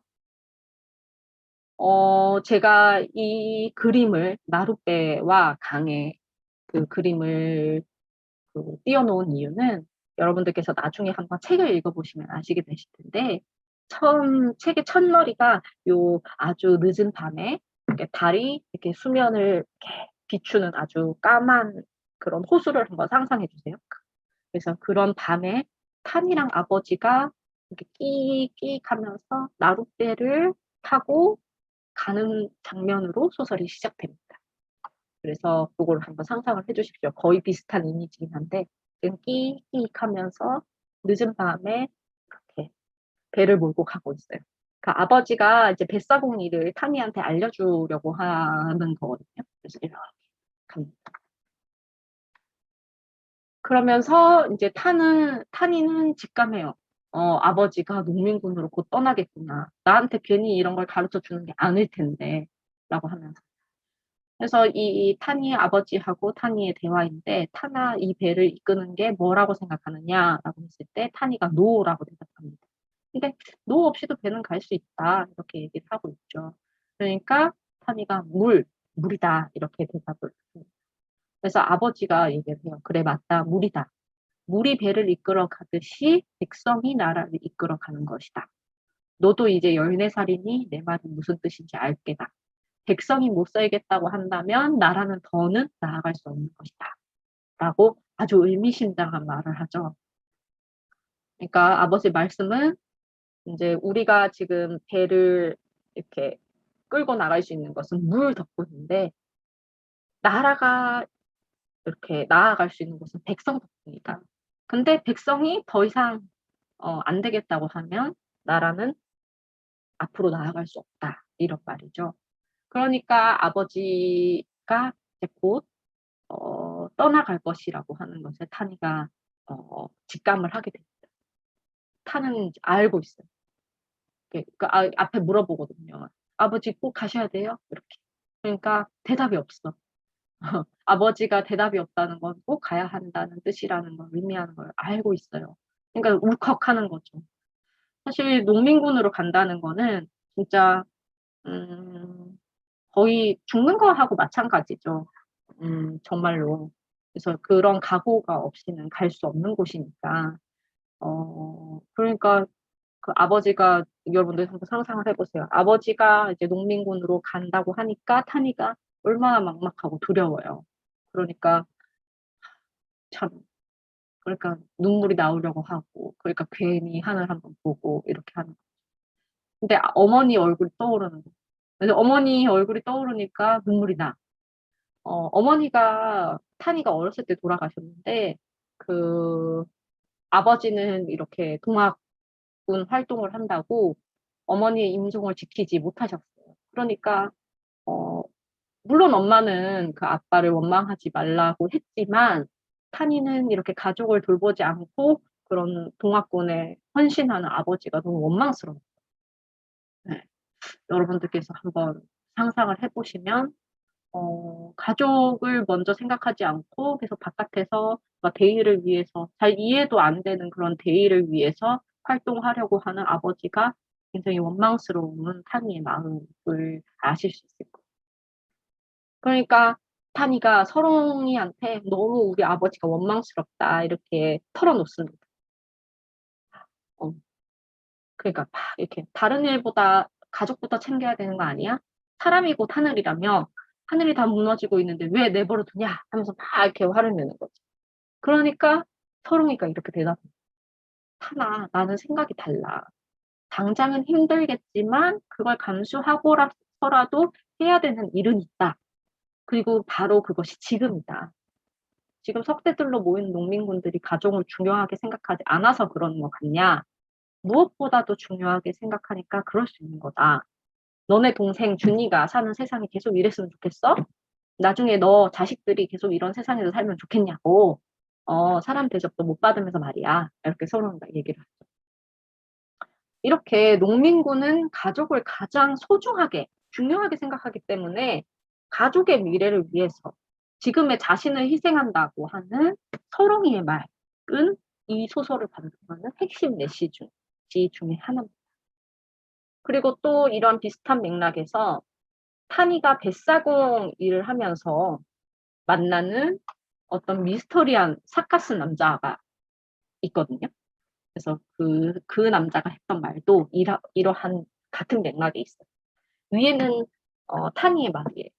제가 이 그림을 나룻배와 강의 그 그림을 띄워놓은 이유는 여러분들께서 나중에 한번 책을 읽어보시면 아시게 되실 텐데 책의 첫머리가 요 아주 늦은 밤에 이렇게 달이 이렇게 수면을 이렇게 비추는 아주 까만 그런 호수를 한번 상상해 주세요. 그래서 그런 밤에 탄이랑 아버지가 이렇게 끼익 하면서 나룻배를 타고 가는 장면으로 소설이 시작됩니다. 그래서 그걸 한번 상상을 해주십시오. 거의 비슷한 이미지긴 한데 지금 끼익 하면서 늦은 밤에 이렇게 배를 몰고 가고 있어요. 그러니까 아버지가 이제 뱃사공 일을 타미한테 알려주려고 하는 거거든요. 그래서 이렇게 갑니다. 그러면서 이제 타니는 직감해요. 아버지가 농민군으로 곧 떠나겠구나. 나한테 괜히 이런 걸 가르쳐 주는 게 아닐 텐데. 라고 하면서. 그래서 이 타니의 아버지하고 타니의 대화인데, 타나 이 배를 이끄는 게 뭐라고 생각하느냐라고 했을 때, 타니가 노라고 대답합니다. 근데 노 없이도 배는 갈 수 있다. 이렇게 얘기를 하고 있죠. 그러니까 타니가 물이다. 이렇게 대답을 합니다. 그래서 아버지가 얘기를 해요. 그래, 맞다. 물이다. 물이 배를 이끌어 가듯이 백성이 나라를 이끌어 가는 것이다. 너도 이제 14살이니 내 말이 무슨 뜻인지 알 게다. 백성이 못 살겠다고 한다면 나라는 더는 나아갈 수 없는 것이다. 라고 아주 의미심장한 말을 하죠. 그러니까 아버지 말씀은 이제 우리가 지금 배를 이렇게 끌고 나갈 수 있는 것은 물 덕분인데 나라가 이렇게 나아갈 수 있는 것은 백성 덕분이다. 근데 백성이 더 이상 안 되겠다고 하면 나라는 앞으로 나아갈 수 없다. 이런 말이죠. 그러니까 아버지가 이제 곧 떠나갈 것이라고 하는 것을 타니가 직감을 하게 됩니다. 타는 알고 있어요. 그러니까 앞에 물어보거든요. 아버지 꼭 가셔야 돼요? 이렇게. 그러니까 대답이 없어. 아버지가 대답이 없다는 건 꼭 가야 한다는 뜻이라는 걸 의미하는 걸 알고 있어요. 그러니까 울컥하는 거죠. 사실 농민군으로 간다는 거는 진짜 거의 죽는 거하고 마찬가지죠. 정말로. 그래서 그런 각오가 없이는 갈 수 없는 곳이니까. 그러니까 그 아버지가 여러분들 한번 상상을 해보세요. 아버지가 이제 농민군으로 간다고 하니까 타니가 얼마나 막막하고 두려워요. 그러니까 참, 그러니까 눈물이 나오려고 하고, 그러니까 괜히 하늘 한번 보고 이렇게 하는. 근데 어머니 얼굴이 떠오르는 거. 그래서 어머니 얼굴이 떠오르니까 눈물이 나. 어머니가 타니가 어렸을 때 돌아가셨는데 그 아버지는 이렇게 동학군 활동을 한다고 어머니의 임종을 지키지 못하셨어요. 그러니까 어, 물론 엄마는 그 아빠를 원망하지 말라고 했지만 타니는 이렇게 가족을 돌보지 않고 그런 동학군에 헌신하는 아버지가 너무 원망스러워요. 네. 여러분들께서 한번 상상을 해보시면 가족을 먼저 생각하지 않고 계속 바깥에서 막 대의를 위해서 잘 이해도 안 되는 그런 대의를 위해서 활동하려고 하는 아버지가 굉장히 원망스러운 타니의 마음을 아실 수 있을 거예요. 그러니까 타니가 서롱이한테 너무 우리 아버지가 원망스럽다 이렇게 털어놓습니다. 어, 그러니까 막 이렇게 다른 일보다 가족부터 챙겨야 되는 거 아니야? 사람이고 하늘이라며 하늘이 다 무너지고 있는데 왜 내버려 두냐 하면서 막 이렇게 화를 내는 거지. 그러니까 서롱이가 이렇게 대답해. 타나, 나는 생각이 달라. 당장은 힘들겠지만 그걸 감수하고라서라도 해야 되는 일은 있다. 그리고 바로 그것이 지금이다. 지금 석대들로 모인 농민군들이 가족을 중요하게 생각하지 않아서 그러는 것 같냐? 무엇보다도 중요하게 생각하니까 그럴 수 있는 거다. 너네 동생 준이가 사는 세상이 계속 이랬으면 좋겠어? 나중에 너 자식들이 계속 이런 세상에서 살면 좋겠냐고. 사람 대접도 못 받으면서 말이야. 이렇게 서로 얘기를 하죠. 이렇게 농민군은 가족을 가장 소중하게, 중요하게 생각하기 때문에 가족의 미래를 위해서 지금의 자신을 희생한다고 하는 서롱이의 말은 이 소설을 반영하는 핵심 메시지 중에 하나입니다. 그리고 또 이런 비슷한 맥락에서 타니가 뱃사공 일을 하면서 만나는 어떤 미스터리한 사카스 남자가 있거든요. 그래서 그 남자가 했던 말도 이러한 같은 맥락에 있어요. 위에는 타니의 말이에요.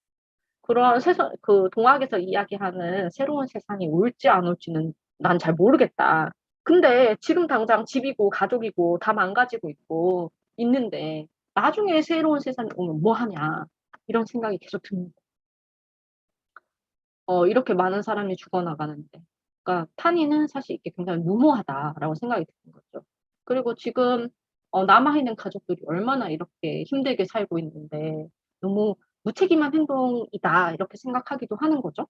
그런 그 동학에서 이야기하는 새로운 세상이 올지 안 올지는 난 잘 모르겠다. 근데 지금 당장 집이고 가족이고 다 망가지고 있는데 나중에 새로운 세상이 오면 뭐 하냐 이런 생각이 계속 듭니다. 이렇게 많은 사람이 죽어나가는데. 그러니까 탄이는 사실 이게 굉장히 무모하다라고 생각이 드는 거죠. 그리고 지금 남아있는 가족들이 얼마나 이렇게 힘들게 살고 있는데 너무 무책임한 행동이다 이렇게 생각하기도 하는 거죠.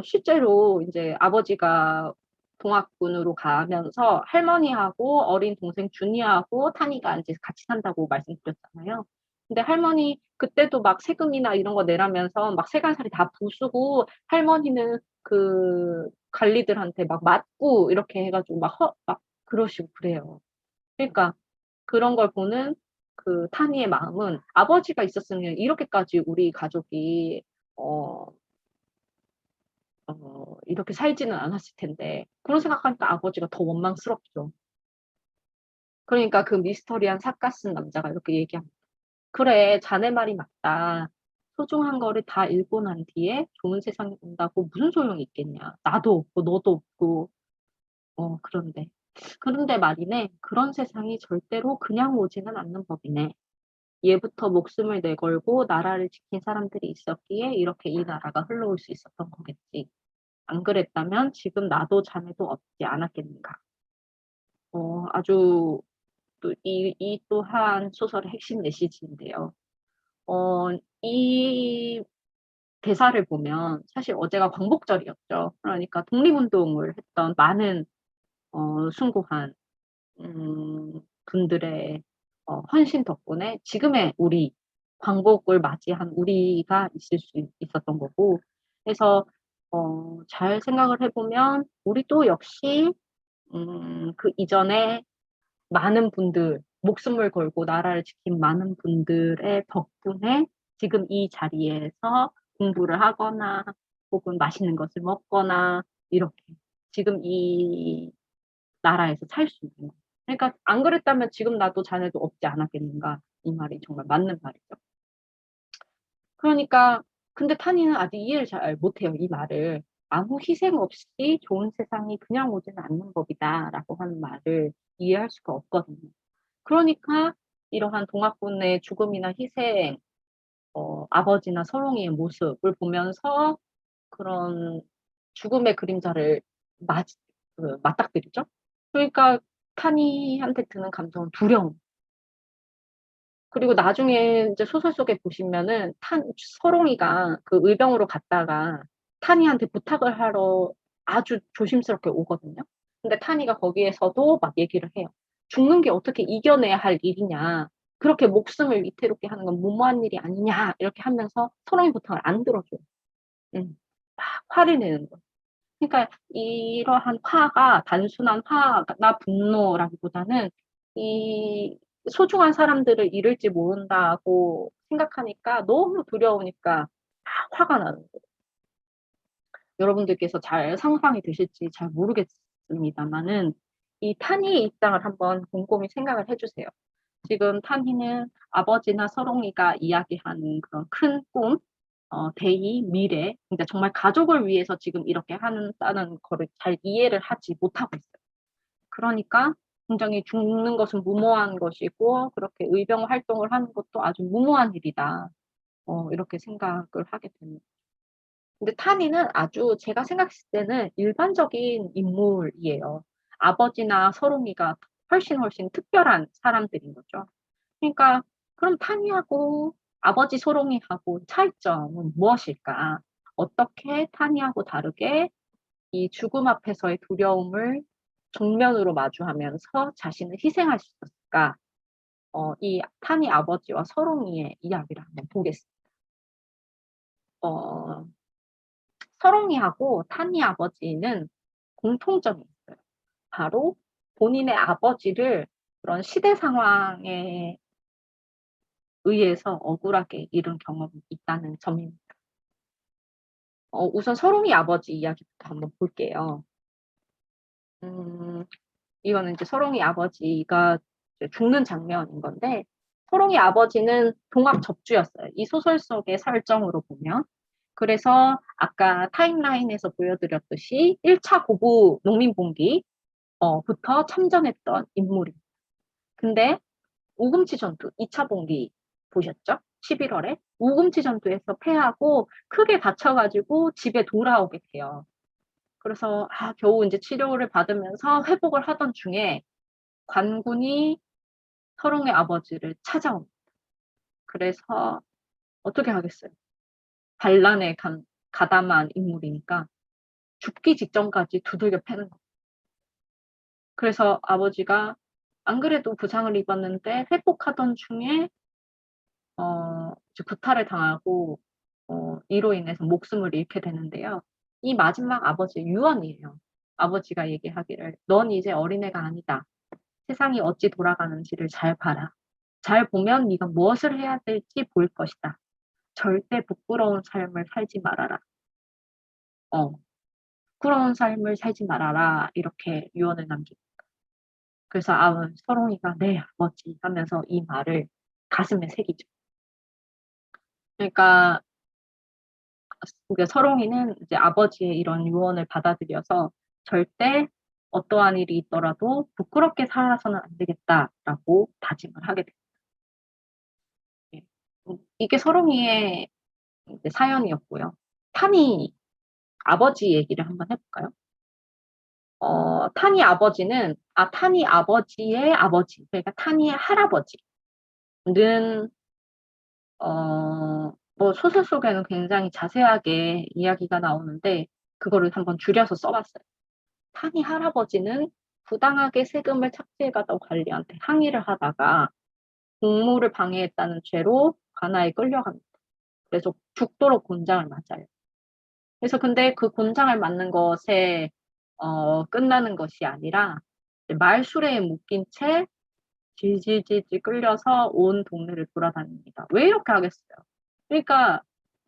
실제로 이제 아버지가 동학군으로 가면서 할머니하고 어린 동생 준이하고 타니가 이제 같이 산다고 말씀드렸잖아요. 근데 할머니 그때도 막 세금이나 이런 거 내라면서 막 세간살이 다 부수고 할머니는 그 관리들한테 막 맞고 이렇게 해가지고 막 그러시고 그래요. 그러니까 그런 걸 보는 그 타니의 마음은 아버지가 있었으면 이렇게까지 우리 가족이 어, 이렇게 살지는 않았을 텐데 그런 생각하니까 아버지가 더 원망스럽죠. 그러니까 그 미스터리한 삿갓 쓴 남자가 이렇게 얘기합니다. 그래, 자네 말이 맞다. 소중한 거를 다 읽고 난 뒤에 좋은 세상이 온다고 무슨 소용이 있겠냐. 나도 없고 너도 없고. 그런데. 그런데 말이네. 그런 세상이 절대로 그냥 오지는 않는 법이네. 예부터 목숨을 내걸고 나라를 지킨 사람들이 있었기에 이렇게 이 나라가 흘러올 수 있었던 거겠지. 안 그랬다면 지금 나도 자네도 없지 않았겠는가. 아주 또 이 또한 소설의 핵심 메시지인데요. 어, 이 대사를 보면 사실 어제가 광복절이었죠. 그러니까 독립운동을 했던 많은 숭고한 분들의 헌신 덕분에 지금의 우리 광복을 맞이한 우리가 있을 수 있었던 거고. 그래서 잘 생각을 해보면 우리도 역시 그 이전에 많은 분들 목숨을 걸고 나라를 지킨 많은 분들의 덕분에 지금 이 자리에서 공부를 하거나 혹은 맛있는 것을 먹거나 이렇게 지금 이 나라에서 살 수 있는 거예요. 그러니까 안 그랬다면 지금 나도 자네도 없지 않았겠는가. 이 말이 정말 맞는 말이죠. 그러니까 근데 타니는 아직 이해를 잘 못해요. 이 말을. 아무 희생 없이 좋은 세상이 그냥 오지는 않는 법이다라고 하는 말을 이해할 수가 없거든요. 그러니까 이러한 동학군의 죽음이나 희생, 아버지나 서롱이의 모습을 보면서 그런 죽음의 그림자를 맞닥뜨리죠. 그러니까 타니한테 드는 감정은 두려움. 그리고 나중에 이제 소설 속에 보시면은 서롱이가 그 의병으로 갔다가 타니한테 부탁을 하러 아주 조심스럽게 오거든요. 근데 타니가 거기에서도 막 얘기를 해요. 죽는 게 어떻게 이겨내야 할 일이냐. 그렇게 목숨을 위태롭게 하는 건 무모한 일이 아니냐. 이렇게 하면서 서롱이 부탁을 안 들어줘요. 막 화를 내는 거예요. 그러니까 이러한 화가 단순한 화나 분노라기보다는 이 소중한 사람들을 잃을지 모른다고 생각하니까 너무 두려우니까 화가 나는 거예요. 여러분들께서 잘 상상이 되실지 잘 모르겠습니다만은 이 타니의 입장을 한번 곰곰이 생각을 해주세요. 지금 타니는 아버지나 서롱이가 이야기하는 그런 큰 꿈, 대의, 미래, 그러니까 정말 가족을 위해서 지금 이렇게 한다는 거를 잘 이해를 하지 못하고 있어요. 그러니까 굉장히 죽는 것은 무모한 것이고 그렇게 의병 활동을 하는 것도 아주 무모한 일이다. 이렇게 생각을 하게 됩니다. 근데 타니는 아주 제가 생각했을 때는 일반적인 인물이에요. 아버지나 서롱이가 훨씬 특별한 사람들인 거죠. 그러니까 그럼 타니하고 아버지 소롱이하고 차이점은 무엇일까? 어떻게 타니하고 다르게 이 죽음 앞에서의 두려움을 정면으로 마주하면서 자신을 희생할 수 있었을까? 이 타니 아버지와 서롱이의 이야기를 한번 보겠습니다. 어, 서롱이하고 타니 아버지는 공통점이 있어요. 바로 본인의 아버지를 그런 시대 상황에 의해서 억울하게 잃은 경험이 있다는 점입니다. 우선 서롱이 아버지 이야기부터 한번 볼게요. 이거는 이제 서롱이 아버지가 죽는 장면인 건데, 서롱이 아버지는 동학 접주였어요. 이 소설 속의 설정으로 보면. 그래서 아까 타임라인에서 보여드렸듯이 1차 고부 농민봉기, 부터 참전했던 인물입니다. 근데 우금치 전투 2차 봉기 보셨죠? 11월에 우금치 전투에서 패하고 크게 다쳐가지고 집에 돌아오게 돼요. 그래서 겨우 이제 치료를 받으면서 회복을 하던 중에 관군이 서롱의 아버지를 찾아옵니다. 그래서 어떻게 하겠어요? 반란에 가담한 인물이니까 죽기 직전까지 두들겨 패는 거예요. 그래서 아버지가 안 그래도 부상을 입었는데 회복하던 중에 구타를 당하고 이로 인해서 목숨을 잃게 되는데요. 이 마지막 아버지의 유언이에요. 아버지가 얘기하기를 넌 이제 어린애가 아니다. 세상이 어찌 돌아가는지를 잘 봐라. 잘 보면 네가 무엇을 해야 될지 보일 것이다. 절대 부끄러운 삶을 살지 말아라. 부끄러운 삶을 살지 말아라. 이렇게 유언을 남깁니다. 그래서 서롱이가 네, 아버지 하면서 이 말을 가슴에 새기죠. 그러니까 서롱이는 이제 아버지의 이런 유언을 받아들여서 절대 어떠한 일이 있더라도 부끄럽게 살아서는 안 되겠다라고 다짐을 하게 됩니다. 예. 이게 서롱이의 사연이었고요. 타니 아버지 얘기를 한번 해볼까요? 타니 아버지의 아버지, 그러니까 타니의 할아버지는, 뭐 소설 속에는 굉장히 자세하게 이야기가 나오는데, 그거를 한번 줄여서 써봤어요. 타니 할아버지는 부당하게 세금을 착취해가던 관리한테 항의를 하다가 공무를 방해했다는 죄로 관아에 끌려갑니다. 그래서 죽도록 곤장을 맞아요. 그래서 근데 그 곤장을 맞는 것에 끝나는 것이 아니라 말술에 묶인 채 질질질질 끌려서 온 동네를 돌아다닙니다. 왜 이렇게 하겠어요? 그러니까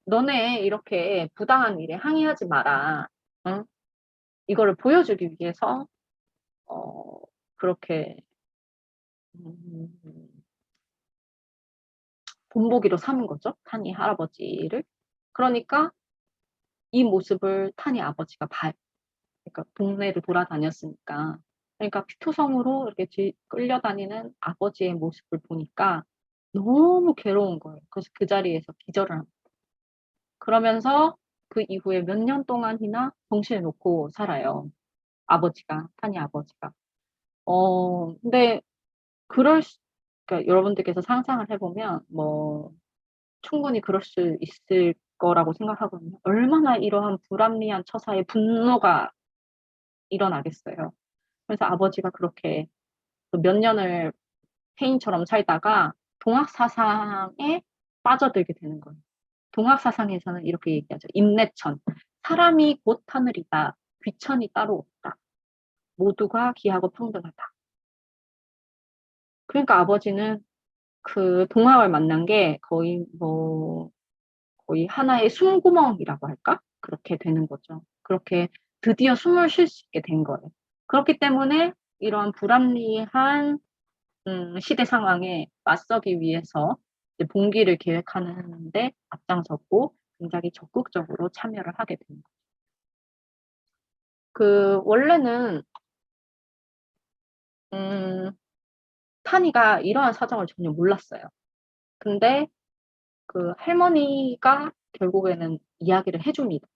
너네 이렇게 부당한 일에 항의하지 마라. 응? 이거를 보여주기 위해서 어, 그렇게 음, 본보기로 삼은 거죠. 타니 할아버지를. 그러니까 이 모습을 타니 아버지가 봐요. 그러니까 동네를 돌아다녔으니까. 그러니까 피투성으로 이렇게 끌려다니는 아버지의 모습을 보니까 너무 괴로운 거예요. 그래서 그 자리에서 기절을 합니다. 그러면서 그 이후에 몇 년 동안이나 정신을 놓고 살아요. 아버지가, 타니 아버지가. 근데 그러니까 여러분들께서 상상을 해보면, 뭐, 충분히 그럴 수 있을 거라고 생각하거든요. 얼마나 이러한 불합리한 처사에 분노가 일어나겠어요. 그래서 아버지가 그렇게 몇 년을 폐인처럼 살다가 동학사상에 빠져들게 되는 거예요. 동학사상에서는 이렇게 얘기하죠. 임내천. 사람이 곧 하늘이다. 귀천이 따로 없다. 모두가 귀하고 평등하다. 그러니까 아버지는 그 동학을 만난 게 거의 하나의 숨구멍이라고 할까? 그렇게 되는 거죠. 그렇게 드디어 숨을 쉴 수 있게 된 거예요. 그렇기 때문에 이러한 불합리한 시대 상황에 맞서기 위해서 이제 봉기를 계획하는데 앞장섰고 굉장히 적극적으로 참여를 하게 됩니다. 원래는 음, 타니가 이러한 사정을 전혀 몰랐어요. 근데 그 할머니가 결국에는 이야기를 해줍니다.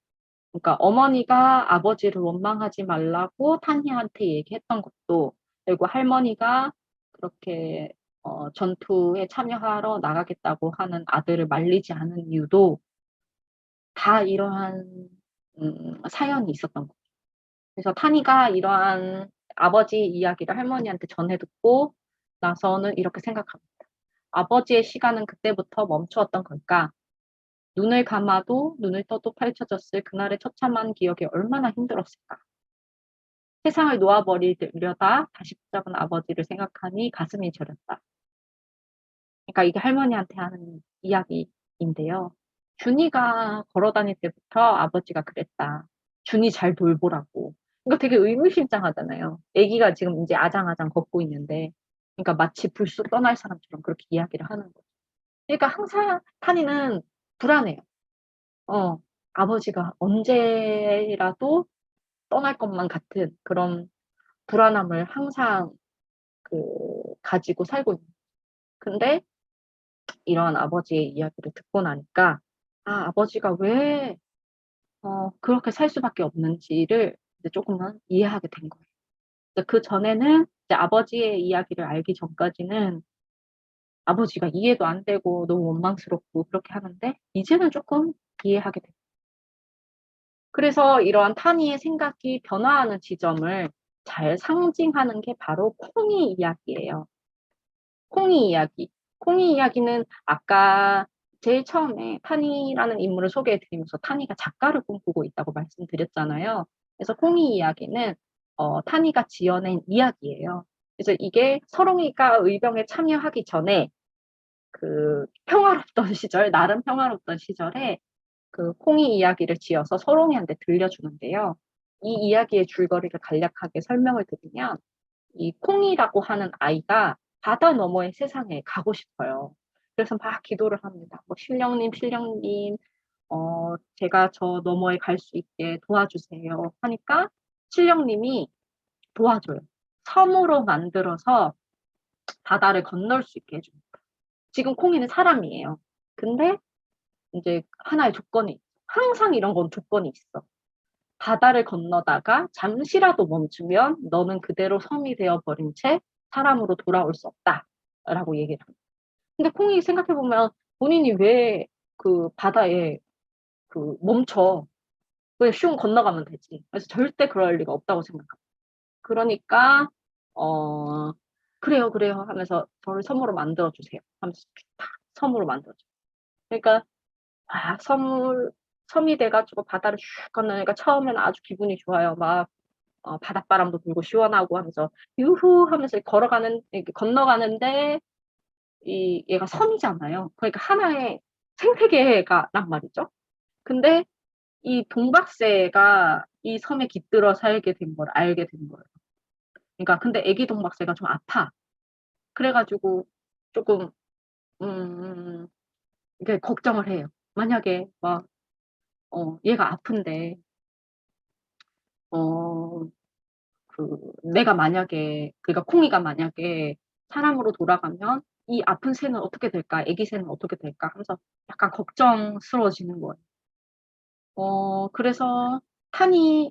그러니까 어머니가 아버지를 원망하지 말라고 탄희한테 얘기했던 것도, 그리고 할머니가 그렇게 전투에 참여하러 나가겠다고 하는 아들을 말리지 않은 이유도 다 이러한 사연이 있었던 거예요. 그래서 탄희가 이러한 아버지 이야기를 할머니한테 전해 듣고 나서는 이렇게 생각합니다. 아버지의 시간은 그때부터 멈추었던 걸까? 눈을 감아도 눈을 떠도 펼쳐졌을 그날의 처참한 기억이 얼마나 힘들었을까. 세상을 놓아버리려다 다시 붙잡은 아버지를 생각하니 가슴이 저렸다. 그러니까 이게 할머니한테 하는 이야기인데요. 준이가 걸어 다닐 때부터 아버지가 그랬다. 준이 잘 돌보라고. 이거 되게 의미심장하잖아요. 아기가 지금 이제 아장아장 걷고 있는데, 그러니까 마치 불쑥 떠날 사람처럼 그렇게 이야기를 하는 거죠. 그러니까 항상 탄이는 불안해요. 어, 아버지가 언제라도 떠날 것만 같은 그런 불안함을 항상 가지고 살고 있는. 근데 이런 아버지의 이야기를 듣고 나니까, 아버지가 왜, 그렇게 살 수밖에 없는지를 이제 조금은 이해하게 된 거예요. 그 전에는 이제 아버지의 이야기를 알기 전까지는 아버지가 이해도 안 되고 너무 원망스럽고 그렇게 하는데, 이제는 조금 이해하게 됐어요. 그래서 이러한 타니의 생각이 변화하는 지점을 잘 상징하는 게 바로 콩이 이야기예요. 콩이 이야기. 콩이 이야기는 아까 제일 처음에 타니라는 인물을 소개해 드리면서 타니가 작가를 꿈꾸고 있다고 말씀드렸잖아요. 그래서 콩이 이야기는 타니가 지어낸 이야기예요. 그래서 이게 서롱이가 의병에 참여하기 전에 그 평화롭던 시절, 나름 평화롭던 시절에 그 콩이 이야기를 지어서 서롱이한테 들려주는데요. 이 이야기의 줄거리를 간략하게 설명을 드리면 이 콩이라고 하는 아이가 바다 너머의 세상에 가고 싶어요. 그래서 막 기도를 합니다. 뭐 신령님, 신령님, 제가 저 너머에 갈 수 있게 도와주세요. 하니까 신령님이 도와줘요. 섬으로 만들어서 바다를 건널 수 있게 해줍니다. 지금 콩이는 사람이에요. 근데 이제 하나의 조건이, 항상 이런 건 조건이 있어. 바다를 건너다가 잠시라도 멈추면 너는 그대로 섬이 되어버린 채 사람으로 돌아올 수 없다. 라고 얘기를 합니다. 근데 콩이 생각해보면 본인이 왜 그 바다에 멈춰. 그냥 슝 건너가면 되지. 그래서 절대 그럴 리가 없다고 생각합니다. 그러니까, 어, 그래요, 그래요 하면서 저를 섬으로 만들어주세요. 하면서 딱 섬으로 만들어줘요. 그러니까, 섬이 돼가지고 바다를 슉 건너니까 처음에는 아주 기분이 좋아요. 막 바닷바람도 불고 시원하고 하면서 유후 하면서 이렇게 건너가는데 얘가 섬이잖아요. 그러니까 하나의 생태계가란 말이죠. 근데 이 동박새가 이 섬에 깃들어 살게 된 걸 알게 된 거예요. 그러니까 근데 애기 동박새가 좀 아파. 그래가지고 조금 음, 이게 걱정을 해요. 만약에 막 얘가 아픈데 어, 내가 만약에 그러니까 콩이가 만약에 사람으로 돌아가면 이 아픈 새는 어떻게 될까? 애기 새는 어떻게 될까? 하면서 약간 걱정스러워지는 거예요. 그래서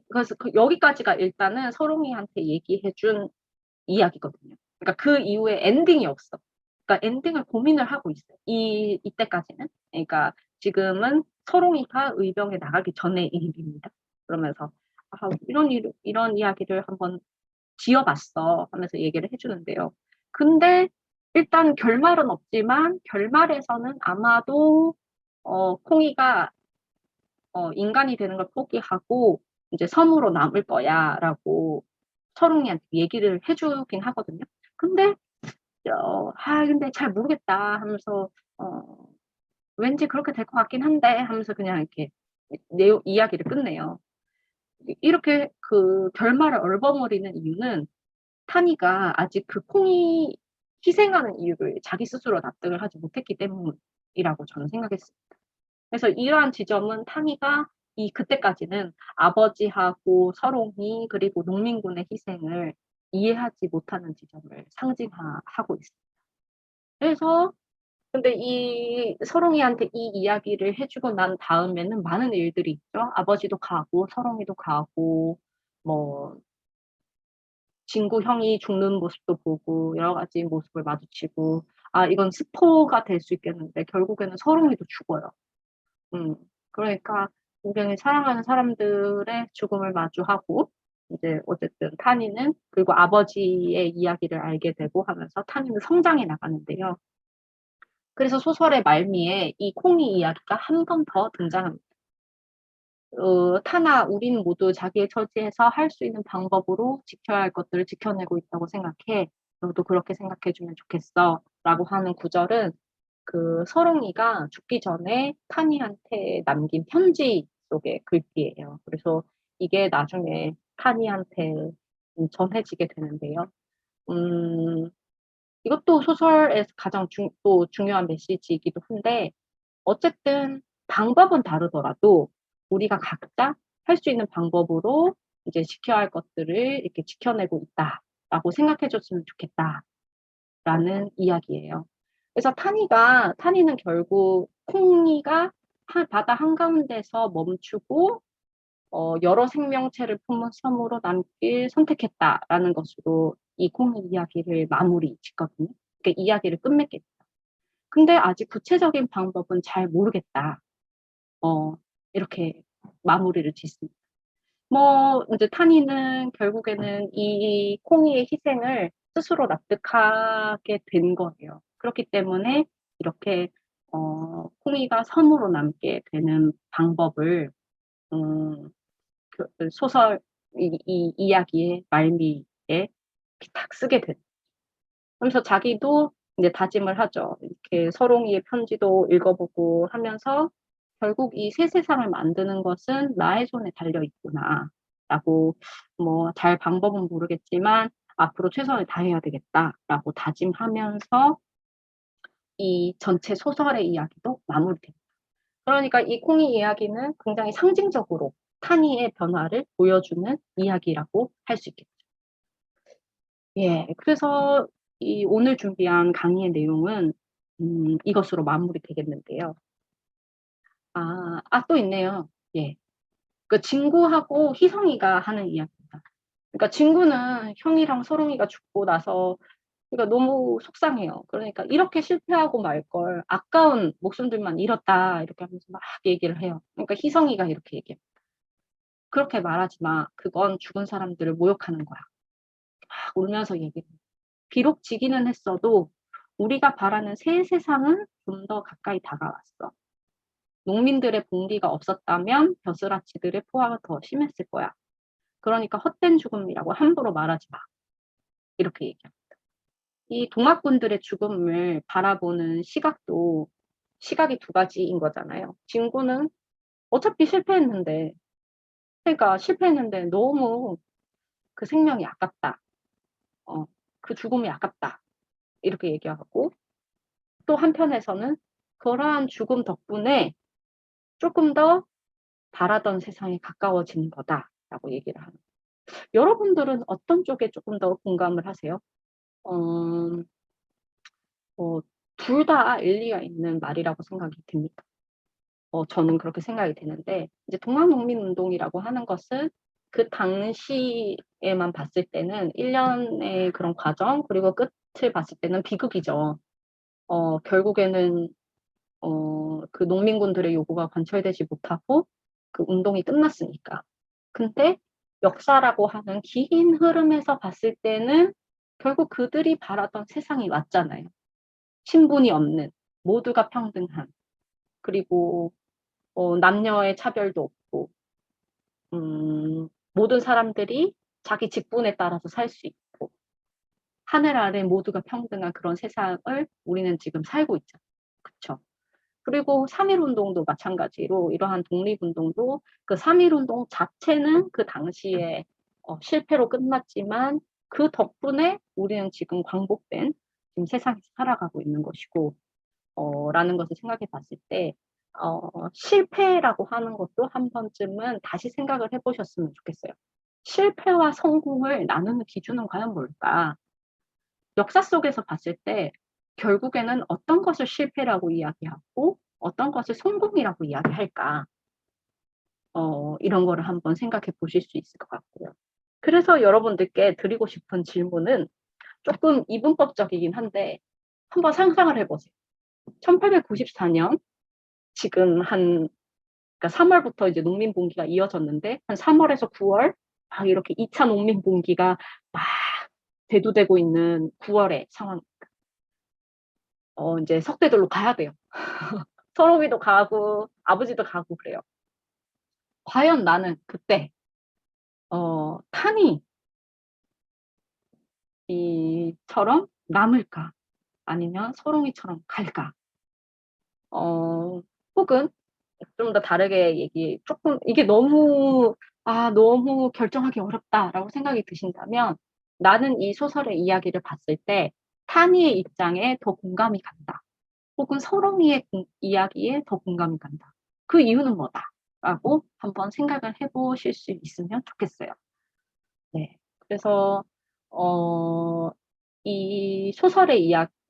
그래서 여기까지가 일단은 서롱이한테 얘기해준 이야기거든요. 그러니까 그 이후에 엔딩이 없어. 그러니까 엔딩을 고민을 하고 있어요. 이때까지는. 그러니까 지금은 서롱이가 의병에 나가기 전의 일입니다. 그러면서 이런 이야기를 한번 지어봤어 하면서 얘기를 해주는데요. 근데 일단 결말은 없지만 결말에서는 아마도 콩이가 인간이 되는 걸 포기하고 이제 섬으로 남을 거야라고 서롱이한테 얘기를 해주긴 하거든요. 근데 근데 잘 모르겠다 하면서 어, 왠지 그렇게 될 것 같긴 한데 하면서 그냥 이렇게 이야기를 끝내요. 이렇게 그 결말을 얼버무리는 이유는 타니가 아직 그 콩이 희생하는 이유를 자기 스스로 납득을 하지 못했기 때문이라고 저는 생각했습니다. 그래서 이러한 지점은 타니가 그때까지는 아버지하고 서롱이 그리고 농민군의 희생을 이해하지 못하는 지점을 상징하고 있습니다. 그래서 근데 이 서롱이한테 이 이야기를 해주고 난 다음에는 많은 일들이 있죠. 아버지도 가고 서롱이도 가고 뭐 친구 형이 죽는 모습도 보고 여러 가지 모습을 마주치고 이건 스포가 될 수 있겠는데 결국에는 서롱이도 죽어요. 음, 그러니까 굉장히 사랑하는 사람들의 죽음을 마주하고 이제 어쨌든 타니는 그리고 아버지의 이야기를 알게 되고 하면서 타니는 성장해 나가는데요. 그래서 소설의 말미에 이 콩이 이야기가 한 번 더 등장합니다. 타나 우린 모두 자기의 처지에서 할 수 있는 방법으로 지켜야 할 것들을 지켜내고 있다고 생각해. 너도 그렇게 생각해주면 좋겠어. 라고 하는 구절은 그 서롱이가 죽기 전에 타니한테 남긴 편지 속의 글귀예요. 그래서 이게 나중에 타니한테 전해지게 되는데요. 음, 이것도 소설에서 가장 또 중요한 메시지이기도 한데, 어쨌든 방법은 다르더라도 우리가 각자 할 수 있는 방법으로 이제 지켜야 할 것들을 이렇게 지켜내고 있다라고 생각해줬으면 좋겠다라는 이야기예요. 그래서 타니는 결국 콩이가 바다 한가운데서 멈추고 여러 생명체를 품은 섬으로 남길 선택했다라는 것으로 이 콩이 이야기를 마무리 짓거든요. 그러니까 이야기를 끝맺겠다. 근데 아직 구체적인 방법은 잘 모르겠다. 어, 이렇게 마무리를 짓습니다. 뭐, 이제 타니는 결국에는 이 콩이의 희생을 스스로 납득하게 된 거예요. 그렇기 때문에 이렇게, 콩이가 섬으로 남게 되는 방법을, 소설, 이 이야기의 말미에 딱 쓰게 됐. 그래서 자기도 이제 다짐을 하죠. 이렇게 서롱이의 편지도 읽어보고 하면서 결국 이 새 세상을 만드는 것은 나의 손에 달려 있구나. 라고 뭐 잘 방법은 모르겠지만 앞으로 최선을 다해야 되겠다라고 다짐하면서 이 전체 소설의 이야기도 마무리됩니다. 그러니까 이 콩이 이야기는 굉장히 상징적으로 타니의 변화를 보여주는 이야기라고 할 수 있겠죠. 예, 그래서 이 오늘 준비한 강의의 내용은 이것으로 마무리되겠는데요. 또 있네요. 예. 그 진구하고 희성이가 하는 이야기입니다. 그러니까 진구는 형이랑 소롱이가 죽고 나서 그러니까 너무 속상해요. 그러니까 이렇게 실패하고 말 걸 아까운 목숨들만 잃었다 이렇게 하면서 막 얘기를 해요. 그러니까 희성이가 이렇게 얘기해요. 그렇게 말하지 마. 그건 죽은 사람들을 모욕하는 거야. 막 울면서 얘기해요. 비록 지기는 했어도 우리가 바라는 새 세상은 좀 더 가까이 다가왔어. 농민들의 봉기가 없었다면 벼슬아치들의 포화가 더 심했을 거야. 그러니까 헛된 죽음이라고 함부로 말하지 마. 이렇게 얘기합니다. 이 동학군들의 죽음을 바라보는 시각도 시각이 두 가지인 거잖아요. 진구는 어차피 실패했는데, 그러니까 실패했는데 너무 그 생명이 아깝다. 그 죽음이 아깝다. 이렇게 얘기하고, 또 한편에서는 그러한 죽음 덕분에 조금 더 바라던 세상이 가까워지는 거다라고 얘기를 하는. 여러분들은 어떤 쪽에 조금 더 공감을 하세요? 어, 둘 다 일리가 있는 말이라고 생각이 듭니다. 저는 그렇게 생각이 되는데, 이제 동학농민운동이라고 하는 것은 그 당시에만 봤을 때는 1년의 그런 과정, 그리고 끝을 봤을 때는 비극이죠. 결국에는, 그 농민군들의 요구가 관철되지 못하고 그 운동이 끝났으니까. 근데 역사라고 하는 긴 흐름에서 봤을 때는 결국 그들이 바라던 세상이 왔잖아요. 신분이 없는, 모두가 평등한, 그리고 남녀의 차별도 없고, 모든 사람들이 자기 직분에 따라서 살 수 있고, 하늘 아래 모두가 평등한 그런 세상을 우리는 지금 살고 있잖아요. 그쵸? 그리고 3.1 운동도 마찬가지로 이러한 독립운동도 그 3.1 운동 자체는 그 당시에 실패로 끝났지만 그 덕분에 우리는 지금 광복된 지금 세상에서 살아가고 있는 것이고, 라는 것을 생각해 봤을 때, 실패라고 하는 것도 한 번쯤은 다시 생각을 해보셨으면 좋겠어요. 실패와 성공을 나누는 기준은 과연 뭘까? 역사 속에서 봤을 때 결국에는 어떤 것을 실패라고 이야기하고 어떤 것을 성공이라고 이야기할까? 이런 거를 한번 생각해 보실 수 있을 것 같고요. 그래서 여러분들께 드리고 싶은 질문은 조금 이분법적이긴 한데 한번 상상을 해보세요. 1894년 지금 그러니까 3월부터 이제 농민분기가 이어졌는데 한 3월에서 9월 막 이렇게 2차 농민분기가 막 대두되고 있는 9월의 상황. 이제 석대들로 가야 돼요. 서로기도 가고 아버지도 가고 그래요. 과연 나는 그때 탄이 이처럼 남을까? 아니면 소롱이처럼 갈까? 혹은 좀 더 다르게 조금 이게 너무 결정하기 어렵다라고 생각이 드신다면 나는 이 소설의 이야기를 봤을 때 탄이의 입장에 더 공감이 간다. 혹은 서롱이의 이야기에 더 공감이 간다. 그 이유는 뭐다? 라고 한번 생각을 해보실 수 있으면 좋겠어요. 네. 그래서, 이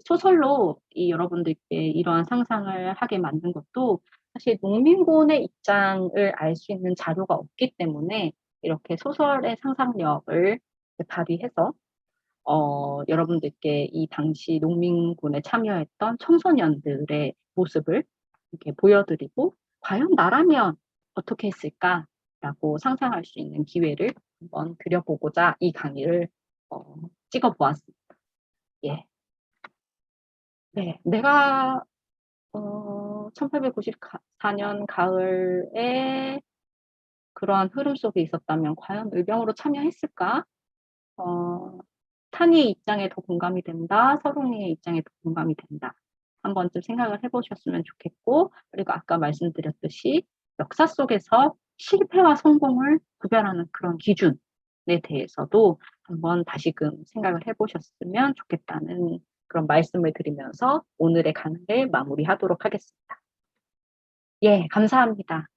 소설로 여러분들께 이러한 상상을 하게 만든 것도 사실 농민군의 입장을 알 수 있는 자료가 없기 때문에 이렇게 소설의 상상력을 발휘해서 여러분들께 이 당시 농민군에 참여했던 청소년들의 모습을 이렇게 보여드리고, 과연 나라면 어떻게 했을까라고 상상할 수 있는 기회를 한번 드려보고자 이 강의를 찍어보았습니다. 예. 네, 내가 1894년 가을에 그러한 흐름 속에 있었다면 과연 의병으로 참여했을까? 탄이의 입장에 더 공감이 된다, 서롱이의 입장에 더 공감이 된다. 한 번쯤 생각을 해보셨으면 좋겠고, 그리고 아까 말씀드렸듯이 역사 속에서 실패와 성공을 구별하는 그런 기준에 대해서도 한번 다시금 생각을 해보셨으면 좋겠다는 그런 말씀을 드리면서 오늘의 강의를 마무리하도록 하겠습니다. 예, 감사합니다.